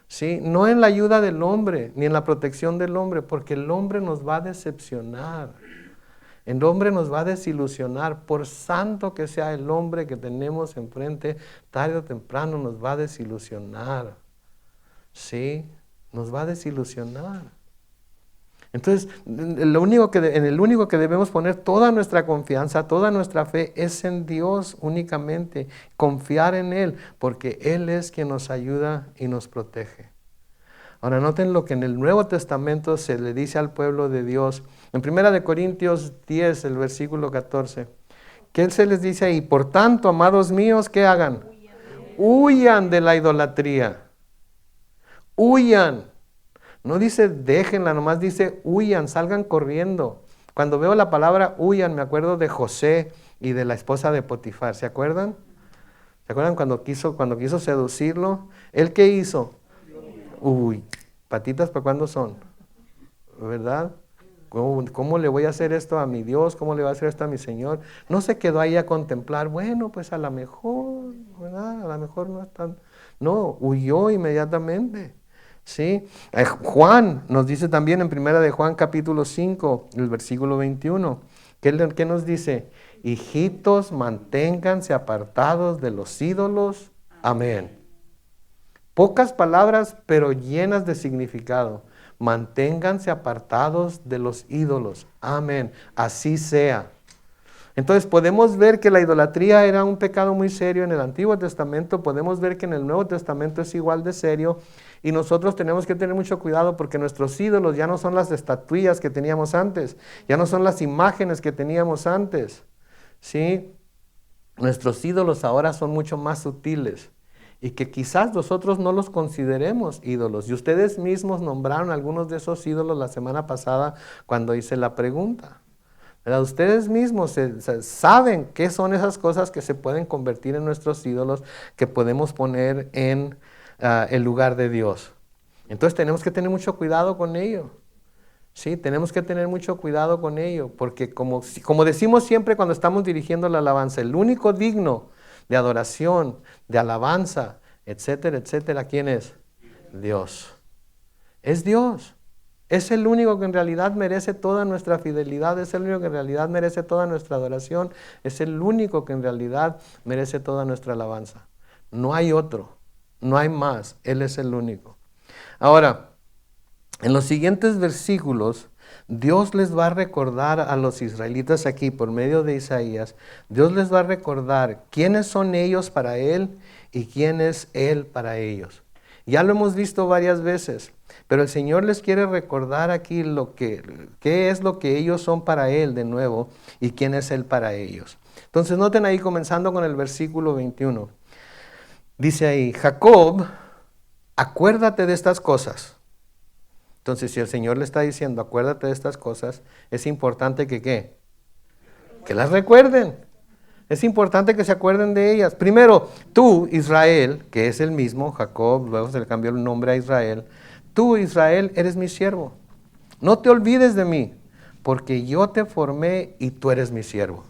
¿Sí? No en la ayuda del hombre, ni en la protección del hombre, porque el hombre nos va a decepcionar. El hombre nos va a desilusionar. Por santo que sea el hombre que tenemos enfrente, tarde o temprano nos va a desilusionar. ¿Sí? Nos va a desilusionar. Entonces, en el único que debemos poner toda nuestra confianza, toda nuestra fe es en Dios únicamente. Confiar en Él, porque Él es quien nos ayuda y nos protege. Ahora, noten lo que en el Nuevo Testamento se le dice al pueblo de Dios. En 1 Corintios 10, el versículo 14. ¿Qué se les dice ahí? Por tanto, amados míos, ¿qué hagan? Huyan de la idolatría. Huyan. No dice déjenla, nomás dice huyan, salgan corriendo. Cuando veo la palabra huyan, me acuerdo de José y de la esposa de Potifar. ¿Se acuerdan? ¿Se acuerdan cuando quiso seducirlo? ¿Él qué hizo? Uy, patitas para cuándo son, ¿verdad? ¿Cómo le voy a hacer esto a mi Dios? ¿Cómo le voy a hacer esto a mi Señor? No se quedó ahí a contemplar, bueno, pues a lo mejor, ¿verdad? A lo mejor no es tan... No, huyó inmediatamente. ¿Sí? Juan nos dice también en 1 de Juan capítulo 5, el versículo 21, ¿qué nos dice? Hijitos, manténganse apartados de los ídolos. Amén. Pocas palabras, pero llenas de significado. Manténganse apartados de los ídolos. Amén. Así sea. Entonces podemos ver que la idolatría era un pecado muy serio en el Antiguo Testamento, podemos ver que en el Nuevo Testamento es igual de serio y nosotros tenemos que tener mucho cuidado porque nuestros ídolos ya no son las estatuillas que teníamos antes, ya no son las imágenes que teníamos antes, ¿sí? Nuestros ídolos ahora son mucho más sutiles y que quizás nosotros no los consideremos ídolos y ustedes mismos nombraron algunos de esos ídolos la semana pasada cuando hice la pregunta. ¿Verdad? Ustedes mismos saben qué son esas cosas que se pueden convertir en nuestros ídolos, que podemos poner en el lugar de Dios. Entonces tenemos que tener mucho cuidado con ello. Sí, tenemos que tener mucho cuidado con ello, porque como decimos siempre cuando estamos dirigiendo la alabanza, el único digno de adoración, de alabanza, etcétera, etcétera, ¿quién es? Dios. Es Dios. Es el único que en realidad merece toda nuestra fidelidad, es el único que en realidad merece toda nuestra adoración, es el único que en realidad merece toda nuestra alabanza. No hay otro, no hay más, Él es el único. Ahora, en los siguientes versículos, Dios les va a recordar a los israelitas aquí por medio de Isaías, Dios les va a recordar quiénes son ellos para Él y quién es Él para ellos. Ya lo hemos visto varias veces. Pero el Señor les quiere recordar aquí qué es lo que ellos son para Él de nuevo y quién es Él para ellos. Entonces noten ahí comenzando con el versículo 21. Dice ahí, Jacob, acuérdate de estas cosas. Entonces, si el Señor le está diciendo, acuérdate de estas cosas, es importante que ¿qué? Que las recuerden. Es importante que se acuerden de ellas. Primero, tú, Israel, que es el mismo, Jacob, luego se le cambió el nombre a Israel. Tú, Israel, eres mi siervo. No te olvides de mí, porque yo te formé y tú eres mi siervo.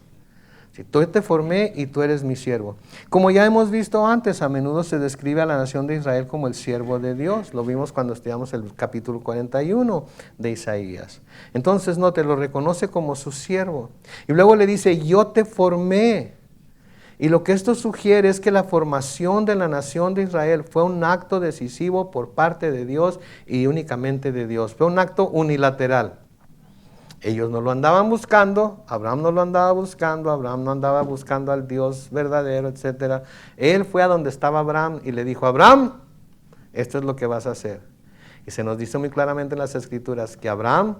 Si tú te formé y tú eres mi siervo. Como ya hemos visto antes, a menudo se describe a la nación de Israel como el siervo de Dios. Lo vimos cuando estudiamos el capítulo 41 de Isaías. Entonces, no, te lo reconoce como su siervo. Y luego le dice, yo te formé. Y lo que esto sugiere es que la formación de la nación de Israel fue un acto decisivo por parte de Dios y únicamente de Dios. Fue un acto unilateral. Ellos no lo andaban buscando, Abraham no lo andaba buscando, Abraham no andaba buscando al Dios verdadero, etc. Él fue a donde estaba Abraham y le dijo, Abraham, esto es lo que vas a hacer. Y se nos dice muy claramente en las Escrituras que Abraham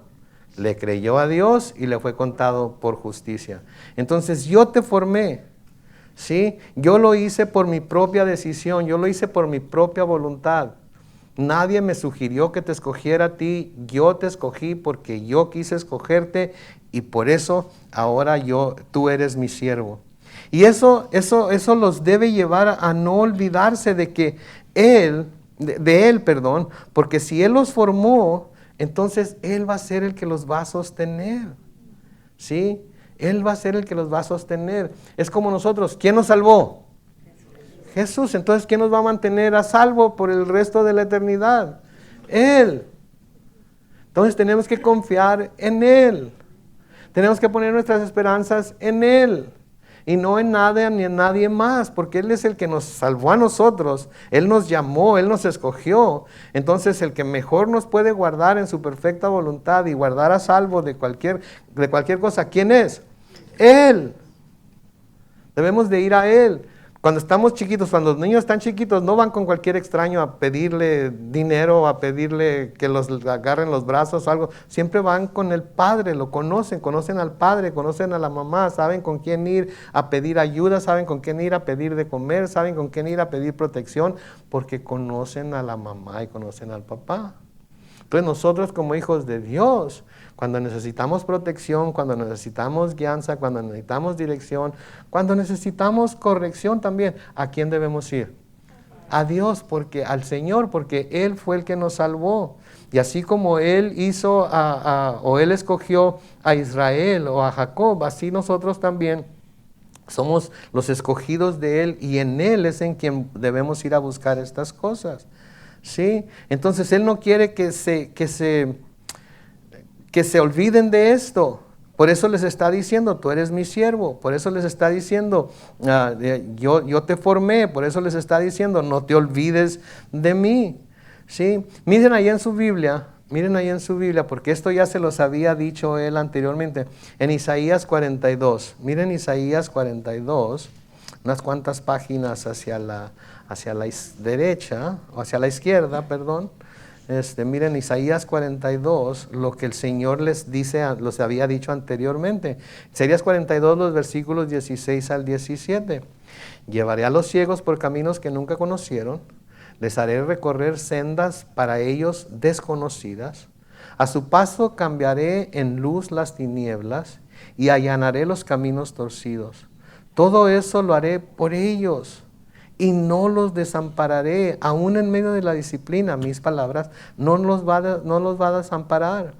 le creyó a Dios y le fue contado por justicia. Entonces yo te formé, ¿sí? Yo lo hice por mi propia decisión, yo lo hice por mi propia voluntad. Nadie me sugirió que te escogiera a ti, yo te escogí porque yo quise escogerte y por eso ahora tú eres mi siervo. Y eso los debe llevar a no olvidarse de que Él, porque si Él los formó, entonces Él va a ser el que los va a sostener, ¿sí? Él va a ser el que los va a sostener. Es como nosotros, ¿quién nos salvó? Jesús. Entonces, ¿quién nos va a mantener a salvo por el resto de la eternidad? Él. Entonces tenemos que confiar en Él. Tenemos que poner nuestras esperanzas en Él. Y no en nada ni en nadie más, porque Él es el que nos salvó a nosotros. Él nos llamó, Él nos escogió. Entonces el que mejor nos puede guardar en su perfecta voluntad y guardar a salvo de cualquier cosa, ¿quién es? Él. Debemos de ir a Él. Cuando estamos chiquitos, cuando los niños están chiquitos, no van con cualquier extraño a pedirle dinero, a pedirle que los agarren los brazos o algo. Siempre van con el Padre, lo conocen al Padre, conocen a la mamá, saben con quién ir a pedir ayuda, saben con quién ir a pedir de comer, saben con quién ir a pedir protección, porque conocen a la mamá y conocen al papá. Entonces nosotros como hijos de Dios, cuando necesitamos protección, cuando necesitamos guianza, cuando necesitamos dirección, cuando necesitamos corrección también, ¿a quién debemos ir? A Dios, al Señor, porque Él fue el que nos salvó. Y así como Él hizo o Él escogió a Israel o a Jacob, así nosotros también somos los escogidos de Él y en Él es en quien debemos ir a buscar estas cosas. ¿Sí? Entonces Él no quiere que se olviden de esto. Por eso les está diciendo, tú eres mi siervo. Por eso les está diciendo, yo te formé. Por eso les está diciendo, no te olvides de mí. ¿Sí? Miren ahí en su Biblia, porque esto ya se los había dicho Él anteriormente. En Isaías 42, miren Isaías 42, unas cuantas páginas hacia la derecha, o hacia la izquierda, perdón. Miren Isaías 42, lo que el Señor les había dicho anteriormente. Isaías 42, los versículos 16 al 17. Llevaré a los ciegos por caminos que nunca conocieron, les haré recorrer sendas para ellos desconocidas. A su paso cambiaré en luz las tinieblas y allanaré los caminos torcidos. Todo eso lo haré por ellos. Y no los desampararé, aún en medio de la disciplina, mis palabras, no los va a desamparar.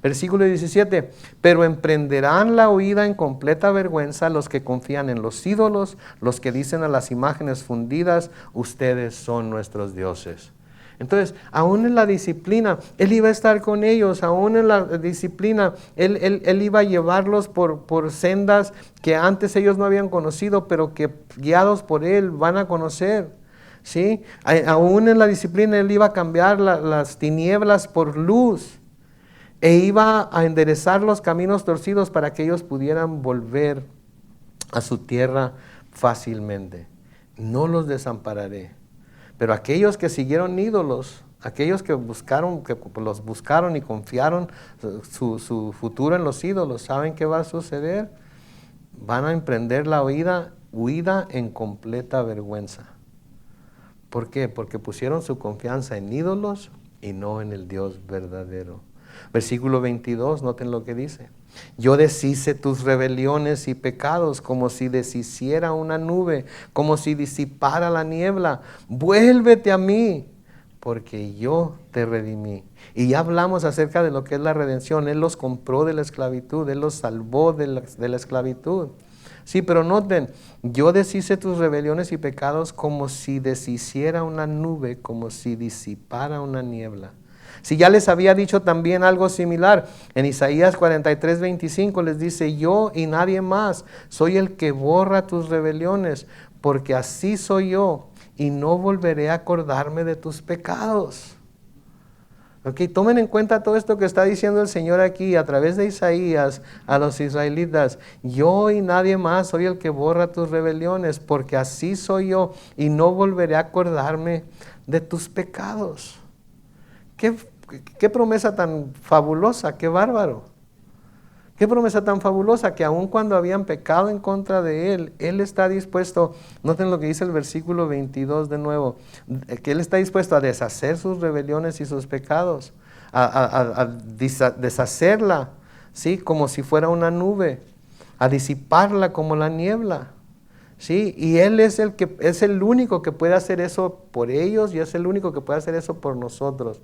Versículo 17, pero emprenderán la huida en completa vergüenza los que confían en los ídolos, los que dicen a las imágenes fundidas, ustedes son nuestros dioses. Entonces, aún en la disciplina, Él iba a estar con ellos, aún en la disciplina, Él iba a llevarlos por sendas que antes ellos no habían conocido, pero que guiados por Él van a conocer. ¿Sí? Aún en la disciplina, Él iba a cambiar las tinieblas por luz e iba a enderezar los caminos torcidos para que ellos pudieran volver a su tierra fácilmente. No los desampararé. Pero aquellos que siguieron ídolos, aquellos que los buscaron y confiaron su futuro en los ídolos, ¿saben qué va a suceder? Van a emprender la huida en completa vergüenza. ¿Por qué? Porque pusieron su confianza en ídolos y no en el Dios verdadero. Versículo 22, noten lo que dice. Yo deshice tus rebeliones y pecados como si deshiciera una nube, como si disipara la niebla. Vuélvete a mí, porque yo te redimí. Y ya hablamos acerca de lo que es la redención. Él los compró de la esclavitud, Él los salvó de la esclavitud. Sí, pero noten, yo deshice tus rebeliones y pecados como si deshiciera una nube, como si disipara una niebla. Si ya les había dicho también algo similar, en Isaías 43:25 les dice, yo y nadie más, soy el que borra tus rebeliones, porque así soy yo, y no volveré a acordarme de tus pecados. Ok, tomen en cuenta todo esto que está diciendo el Señor aquí a través de Isaías a los israelitas. Yo y nadie más soy el que borra tus rebeliones, porque así soy yo, y no volveré a acordarme de tus pecados. Qué promesa tan fabulosa, qué bárbaro. Qué promesa tan fabulosa que aun cuando habían pecado en contra de Él, Él está dispuesto, noten lo que dice el versículo 22 de nuevo, que Él está dispuesto a deshacer sus rebeliones y sus pecados, a deshacerla, ¿sí? Como si fuera una nube, a disiparla como la niebla. Sí, y Él es el único que puede hacer eso por ellos y es el único que puede hacer eso por nosotros.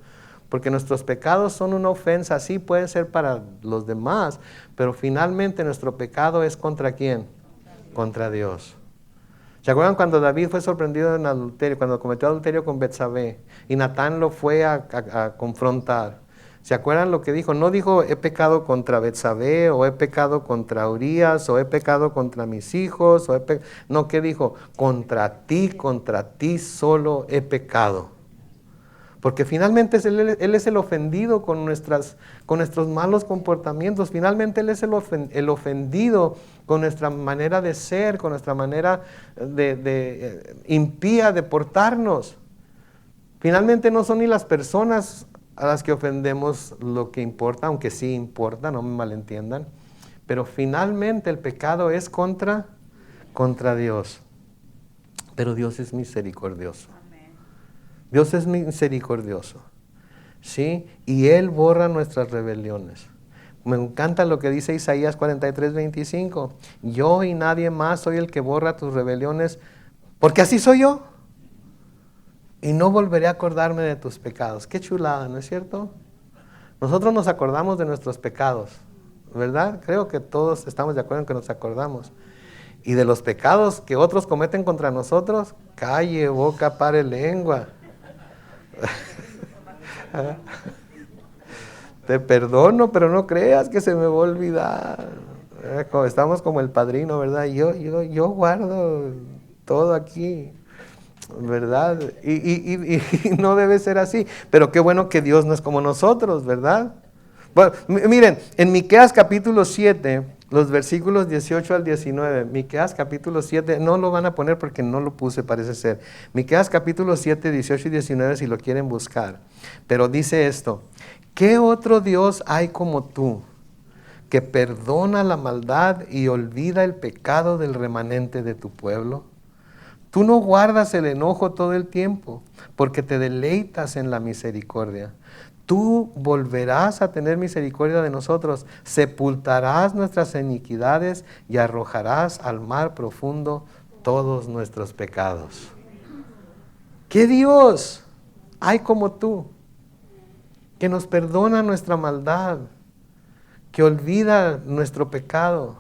Porque nuestros pecados son una ofensa, sí pueden ser para los demás, pero finalmente nuestro pecado es ¿contra quién? Contra Dios. ¿Se acuerdan cuando David fue sorprendido en adulterio, cuando cometió adulterio con Betsabé y Natán lo fue a confrontar? ¿Se acuerdan lo que dijo? No dijo he pecado contra Betsabé o he pecado contra Urías o he pecado contra mis hijos. No, ¿qué dijo? Contra ti solo he pecado. Porque finalmente Él es el ofendido con nuestros malos comportamientos. Finalmente Él es el ofendido con nuestra manera de ser, con nuestra manera impía de portarnos. Finalmente no son ni las personas a las que ofendemos lo que importa, aunque sí importa, no me malentiendan. Pero finalmente el pecado es contra Dios. Pero Dios es misericordioso. Dios es misericordioso, ¿sí? Y Él borra nuestras rebeliones. Me encanta lo que dice Isaías 43:25. Yo y nadie más soy el que borra tus rebeliones, porque así soy yo. Y no volveré a acordarme de tus pecados. Qué chulada, ¿no es cierto? Nosotros nos acordamos de nuestros pecados, ¿verdad? Creo que todos estamos de acuerdo en que nos acordamos. Y de los pecados que otros cometen contra nosotros, calle, boca, pare, lengua. Te perdono, pero no creas que se me va a olvidar. Estamos como el padrino, ¿verdad? Yo guardo todo aquí, ¿verdad? Y no debe ser así. Pero qué bueno que Dios no es como nosotros, ¿verdad? Bueno, miren, en Miqueas capítulo 7, los versículos 18 al 19, Miqueas capítulo 7, no lo van a poner porque no lo puse, parece ser. Miqueas capítulo 7, 18 y 19 si lo quieren buscar. Pero dice esto, ¿qué otro Dios hay como tú que perdona la maldad y olvida el pecado del remanente de tu pueblo? Tú no guardas el enojo todo el tiempo porque te deleitas en la misericordia. Tú volverás a tener misericordia de nosotros, sepultarás nuestras iniquidades y arrojarás al mar profundo todos nuestros pecados. ¿Qué Dios hay como tú que nos perdona nuestra maldad, que olvida nuestro pecado,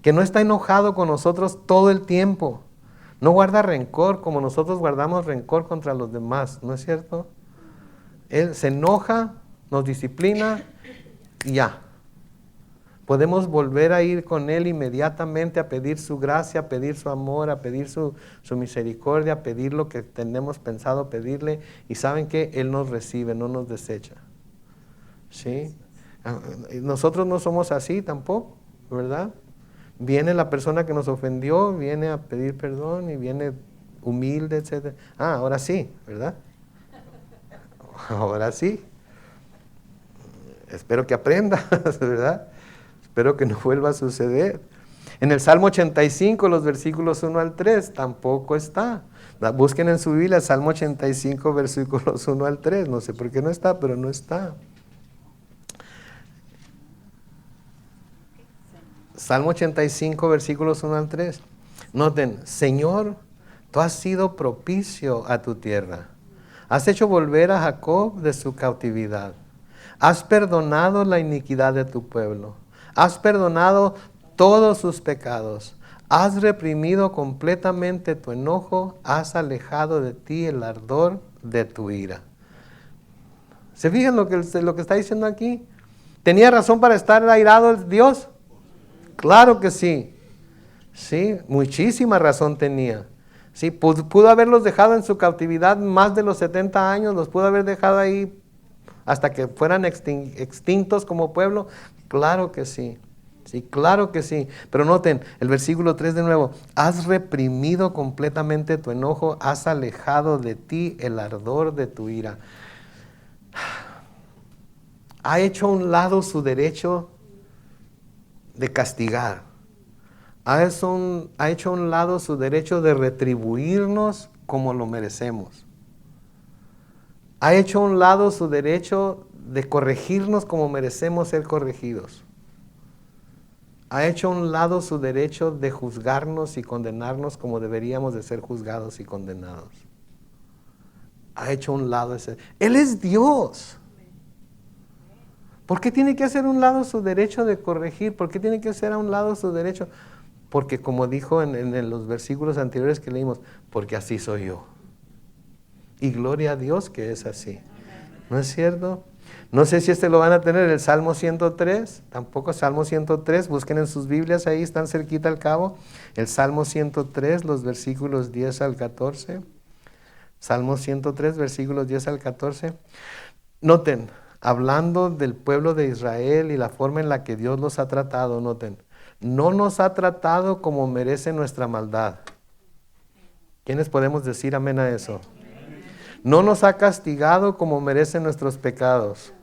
que no está enojado con nosotros todo el tiempo, no guarda rencor como nosotros guardamos rencor contra los demás, ¿no es cierto? Él se enoja, nos disciplina y ya. Podemos volver a ir con Él inmediatamente a pedir su gracia, a pedir su amor, a pedir su misericordia, a pedir lo que tenemos pensado pedirle. Y ¿saben qué? Él nos recibe, no nos desecha. ¿Sí? Nosotros no somos así tampoco, ¿verdad? Viene la persona que nos ofendió, viene a pedir perdón y viene humilde, etc. Ahora sí, ¿verdad? Ahora sí. Espero que aprenda, ¿verdad? Espero que no vuelva a suceder. En el Salmo 85, los versículos 1 al 3, tampoco está. Busquen en su Biblia Salmo 85, versículos 1 al 3. No sé por qué no está, pero no está. Salmo 85, versículos 1 al 3. Noten, Señor, tú has sido propicio a tu tierra. Has hecho volver a Jacob de su cautividad. Has perdonado la iniquidad de tu pueblo. Has perdonado todos sus pecados. Has reprimido completamente tu enojo. Has alejado de ti el ardor de tu ira. ¿Se fijan lo que está diciendo aquí? ¿Tenía razón para estar airado Dios? Claro que sí. Sí, muchísima razón tenía. Sí, pudo haberlos dejado en su cautividad más de los 70 años, los pudo haber dejado ahí hasta que fueran extintos como pueblo. Claro que sí. Sí, claro que sí. Pero noten, el versículo 3 de nuevo. Has reprimido completamente tu enojo, has alejado de ti el ardor de tu ira. Ha hecho a un lado su derecho de castigar. Ha hecho a un lado su derecho de retribuirnos como lo merecemos. Ha hecho a un lado su derecho de corregirnos como merecemos ser corregidos. Ha hecho a un lado su derecho de juzgarnos y condenarnos como deberíamos de ser juzgados y condenados. Ha hecho a un lado ese. Él es Dios. ¿Por qué tiene que hacer a un lado su derecho de corregir? ¿Por qué tiene que hacer a un lado su derecho? Porque como dijo en los versículos anteriores que leímos, porque así soy yo. Y gloria a Dios que es así. ¿No es cierto? No sé si lo van a tener, el Salmo 103, tampoco Salmo 103, busquen en sus Biblias, ahí están cerquita al cabo, el Salmo 103, los versículos 10 al 14, Salmo 103, versículos 10 al 14. Noten, hablando del pueblo de Israel y la forma en la que Dios los ha tratado, noten, no nos ha tratado como merece nuestra maldad. ¿Quiénes podemos decir amén a eso? No nos ha castigado como merecen nuestros pecados.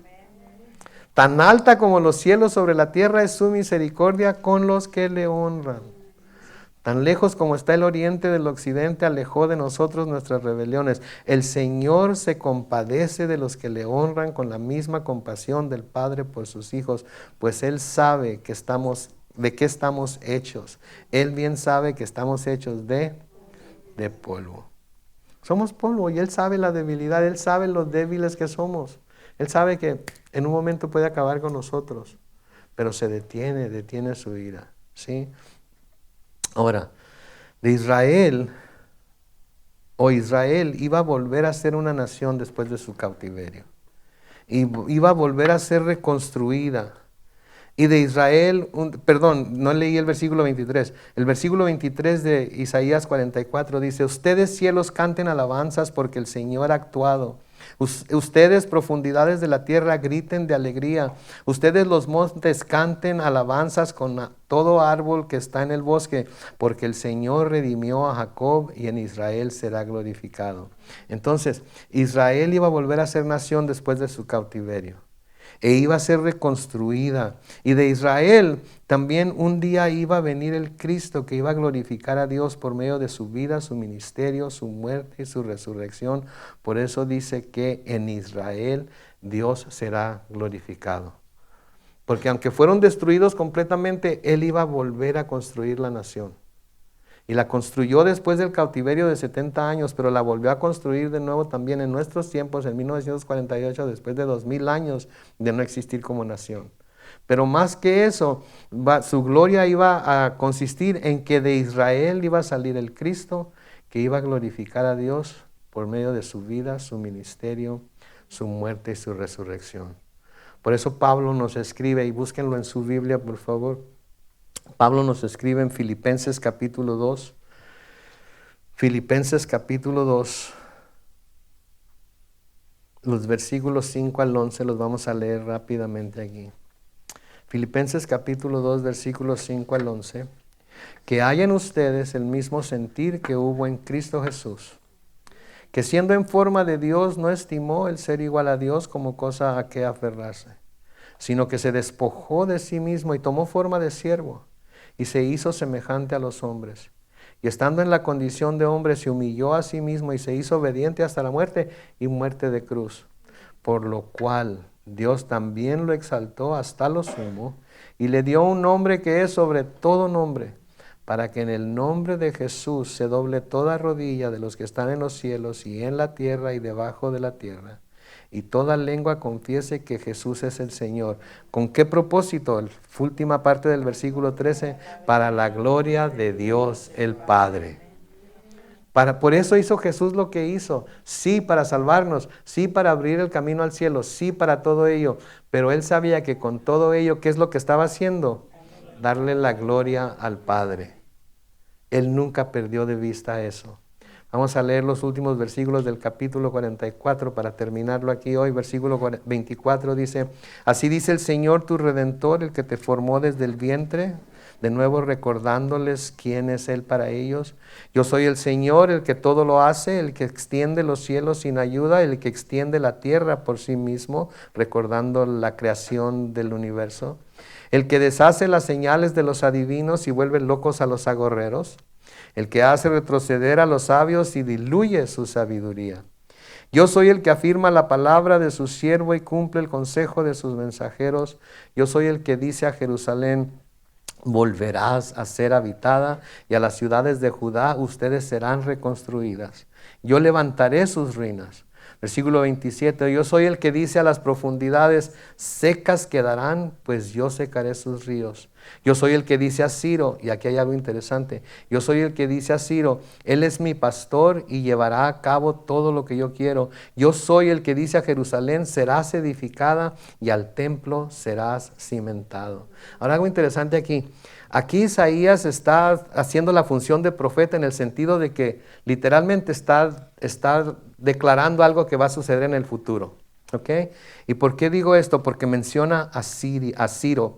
Tan alta como los cielos sobre la tierra es su misericordia con los que le honran. Tan lejos como está el oriente del occidente, alejó de nosotros nuestras rebeliones. El Señor se compadece de los que le honran con la misma compasión del Padre por sus hijos, pues Él sabe de qué estamos hechos. Él bien sabe que estamos hechos de polvo. Somos polvo y Él sabe la debilidad, Él sabe los débiles que somos. Él sabe que en un momento puede acabar con nosotros, pero se detiene su ira, ¿sí? Ahora, Israel iba a volver a ser una nación después de su cautiverio. Y iba a volver a ser reconstruida. Y de Israel, no leí el versículo 23. El versículo 23 de Isaías 44 dice, ustedes cielos canten alabanzas porque el Señor ha actuado. Ustedes profundidades de la tierra griten de alegría. Ustedes los montes canten alabanzas con todo árbol que está en el bosque, porque el Señor redimió a Jacob y en Israel será glorificado. Entonces, Israel iba a volver a ser nación después de su cautiverio. E iba a ser reconstruida. Y de Israel también un día iba a venir el Cristo que iba a glorificar a Dios por medio de su vida, su ministerio, su muerte y su resurrección. Por eso dice que en Israel Dios será glorificado. Porque aunque fueron destruidos completamente, Él iba a volver a construir la nación. Y la construyó después del cautiverio de 70 años, pero la volvió a construir de nuevo también en nuestros tiempos, en 1948, después de 2000 años de no existir como nación. Pero más que eso, su gloria iba a consistir en que de Israel iba a salir el Cristo, que iba a glorificar a Dios por medio de su vida, su ministerio, su muerte y su resurrección. Por eso Pablo nos escribe, y búsquenlo en su Biblia, por favor. Pablo nos escribe en Filipenses capítulo 2. Filipenses capítulo 2. Los versículos 5 al 11 los vamos a leer rápidamente aquí. Filipenses capítulo 2, versículos 5 al 11. Que haya en ustedes el mismo sentir que hubo en Cristo Jesús, que siendo en forma de Dios no estimó el ser igual a Dios como cosa a que aferrarse, sino que se despojó de sí mismo y tomó forma de siervo, y se hizo semejante a los hombres. Y estando en la condición de hombre, se humilló a sí mismo y se hizo obediente hasta la muerte y muerte de cruz. Por lo cual Dios también lo exaltó hasta lo sumo y le dio un nombre que es sobre todo nombre, para que en el nombre de Jesús se doble toda rodilla de los que están en los cielos y en la tierra y debajo de la tierra, y toda lengua confiese que Jesús es el Señor. ¿Con qué propósito? La última parte del versículo 13, para la gloria de Dios el Padre. Por eso hizo Jesús lo que hizo, sí para salvarnos, sí para abrir el camino al cielo, sí para todo ello, pero Él sabía que con todo ello, ¿qué es lo que estaba haciendo? Darle la gloria al Padre. Él nunca perdió de vista eso. Vamos a leer los últimos versículos del capítulo 44 para terminarlo aquí hoy. Versículo 24 dice, así dice el Señor tu Redentor, el que te formó desde el vientre, de nuevo recordándoles quién es Él para ellos. Yo soy el Señor, el que todo lo hace, el que extiende los cielos sin ayuda, el que extiende la tierra por sí mismo, recordando la creación del universo. El que deshace las señales de los adivinos y vuelve locos a los agorreros. El que hace retroceder a los sabios y diluye su sabiduría. Yo soy el que afirma la palabra de su siervo y cumple el consejo de sus mensajeros. Yo soy el que dice a Jerusalén, volverás a ser habitada, y a las ciudades de Judá ustedes serán reconstruidas. Yo levantaré sus ruinas. Versículo 27, yo soy el que dice a las profundidades, secas quedarán, pues yo secaré sus ríos. Yo soy el que dice a Ciro, y aquí hay algo interesante, yo soy el que dice a Ciro, él es mi pastor y llevará a cabo todo lo que yo quiero. Yo soy el que dice a Jerusalén, serás edificada y al templo serás cimentado. Ahora algo interesante aquí. Aquí Isaías está haciendo la función de profeta en el sentido de que literalmente está declarando algo que va a suceder en el futuro. ¿Ok? ¿Y por qué digo esto? Porque menciona a Ciro.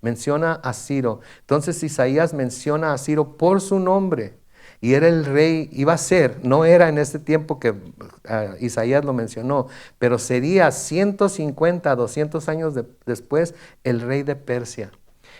Menciona a Ciro. Entonces Isaías menciona a Ciro por su nombre. Y era el rey, iba a ser, no era en este tiempo que Isaías lo mencionó, pero sería 150 a 200 años después el rey de Persia.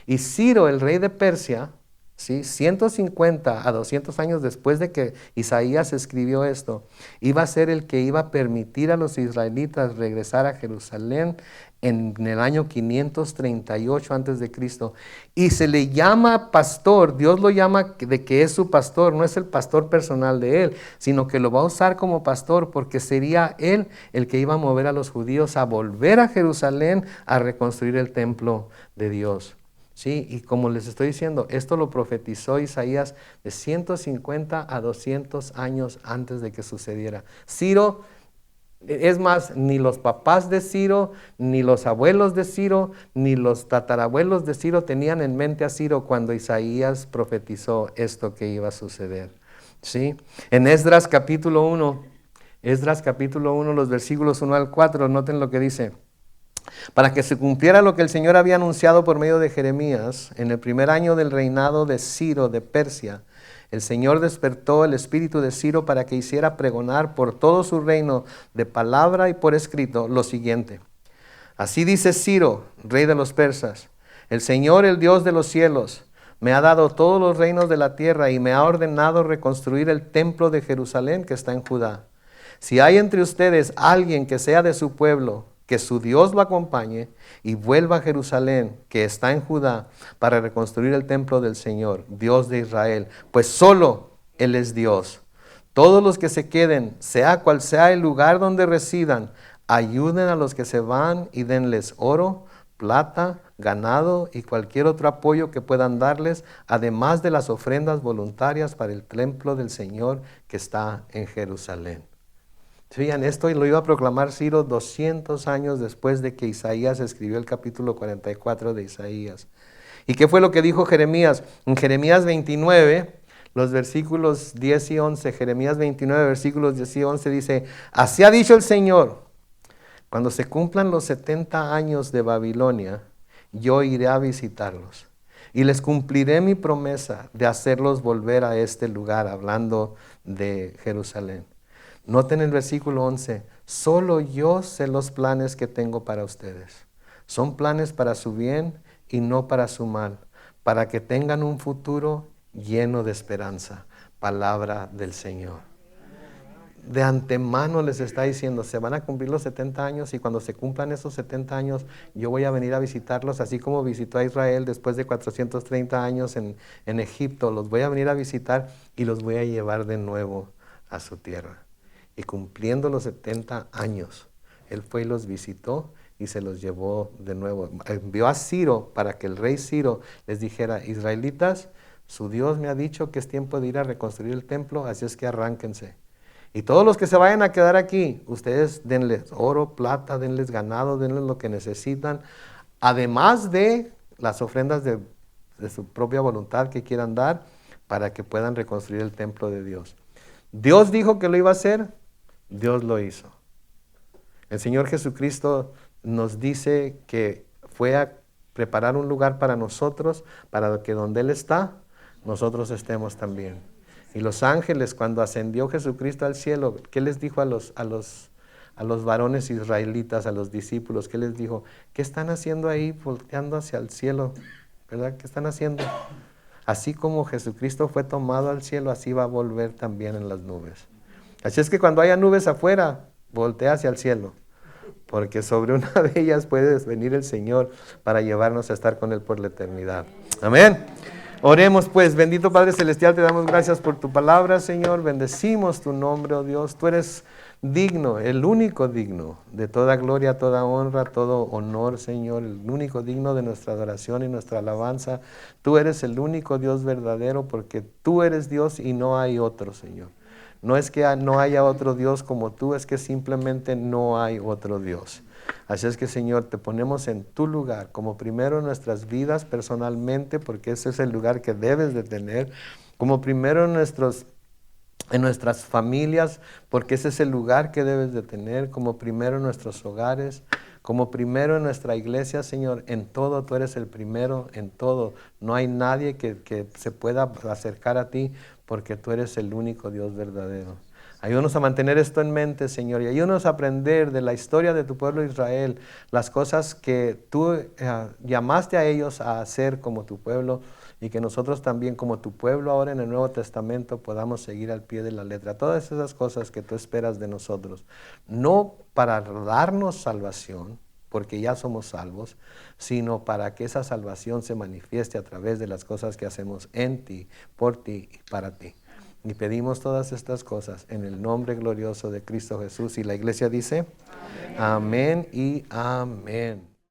Y Ciro, el rey de Persia, ¿sí? 150 a 200 años después de que Isaías escribió esto, iba a ser el que iba a permitir a los israelitas regresar a Jerusalén en el año 538 antes de Cristo. Y se le llama pastor, Dios lo llama de que es su pastor, no es el pastor personal de él, sino que lo va a usar como pastor porque sería él el que iba a mover a los judíos a volver a Jerusalén a reconstruir el templo de Dios. Sí, y como les estoy diciendo, esto lo profetizó Isaías de 150 a 200 años antes de que sucediera. Ciro, es más, ni los papás de Ciro, ni los abuelos de Ciro, ni los tatarabuelos de Ciro tenían en mente a Ciro cuando Isaías profetizó esto que iba a suceder. ¿Sí? En Esdras capítulo 1, los versículos 1 al 4, noten lo que dice. Para que se cumpliera lo que el Señor había anunciado por medio de Jeremías, en el primer año del reinado de Ciro de Persia, el Señor despertó el espíritu de Ciro para que hiciera pregonar por todo su reino de palabra y por escrito lo siguiente. Así dice Ciro, rey de los persas, el Señor, el Dios de los cielos, me ha dado todos los reinos de la tierra y me ha ordenado reconstruir el templo de Jerusalén que está en Judá. Si hay entre ustedes alguien que sea de su pueblo, que su Dios lo acompañe y vuelva a Jerusalén, que está en Judá, para reconstruir el templo del Señor, Dios de Israel, pues solo Él es Dios. Todos los que se queden, sea cual sea el lugar donde residan, ayuden a los que se van y denles oro, plata, ganado y cualquier otro apoyo que puedan darles, además de las ofrendas voluntarias para el templo del Señor que está en Jerusalén. Fíjense, esto lo iba a proclamar Ciro 200 años después de que Isaías escribió el capítulo 44 de Isaías. ¿Y qué fue lo que dijo Jeremías? En Jeremías 29, los versículos 10 y 11, Jeremías 29, versículos 10 y 11 dice, así ha dicho el Señor, cuando se cumplan los 70 años de Babilonia, yo iré a visitarlos y les cumpliré mi promesa de hacerlos volver a este lugar, hablando de Jerusalén. Noten el versículo 11, solo yo sé los planes que tengo para ustedes. Son planes para su bien y no para su mal, para que tengan un futuro lleno de esperanza. Palabra del Señor. De antemano les está diciendo, se van a cumplir los 70 años y cuando se cumplan esos 70 años, yo voy a venir a visitarlos, así como visitó a Israel después de 430 años en Egipto. Los voy a venir a visitar y los voy a llevar de nuevo a su tierra. Y cumpliendo los 70 años, Él fue y los visitó y se los llevó de nuevo. Envió a Ciro para que el rey Ciro les dijera, israelitas, su Dios me ha dicho que es tiempo de ir a reconstruir el templo, así es que arránquense. Y todos los que se vayan a quedar aquí, ustedes denles oro, plata, denles ganado, denles lo que necesitan, además de las ofrendas de su propia voluntad que quieran dar para que puedan reconstruir el templo de Dios. Dios dijo que lo iba a hacer, Dios lo hizo. El Señor Jesucristo nos dice que fue a preparar un lugar para nosotros, para que donde Él está, nosotros estemos también. Y los ángeles, cuando ascendió Jesucristo al cielo, ¿qué les dijo a los varones israelitas, a los discípulos? ¿Qué les dijo? ¿Qué están haciendo ahí volteando hacia el cielo? ¿Verdad? ¿Qué están haciendo? Así como Jesucristo fue tomado al cielo, así va a volver también en las nubes. Así es que cuando haya nubes afuera, voltea hacia el cielo, porque sobre una de ellas puede venir el Señor para llevarnos a estar con Él por la eternidad. Amén. Oremos pues, bendito Padre Celestial, te damos gracias por tu palabra, Señor. Bendecimos tu nombre, oh Dios. Tú eres digno, el único digno de toda gloria, toda honra, todo honor, Señor. El único digno de nuestra adoración y nuestra alabanza. Tú eres el único Dios verdadero porque tú eres Dios y no hay otro, Señor. No es que no haya otro Dios como tú, es que simplemente no hay otro Dios. Así es que, Señor, te ponemos en tu lugar, como primero en nuestras vidas personalmente, porque ese es el lugar que debes de tener, como primero en nuestras familias, porque ese es el lugar que debes de tener, como primero en nuestros hogares, como primero en nuestra iglesia, Señor. En todo tú eres el primero, en todo. No hay nadie que se pueda acercar a ti, porque tú eres el único Dios verdadero. Ayúdanos a mantener esto en mente, Señor, y ayúdanos a aprender de la historia de tu pueblo Israel, las cosas que tú llamaste a ellos a hacer como tu pueblo, y que nosotros también como tu pueblo ahora en el Nuevo Testamento podamos seguir al pie de la letra. Todas esas cosas que tú esperas de nosotros, no para darnos salvación, porque ya somos salvos, sino para que esa salvación se manifieste a través de las cosas que hacemos en ti, por ti y para ti. Y pedimos todas estas cosas en el nombre glorioso de Cristo Jesús. Y la iglesia dice, amén y amén.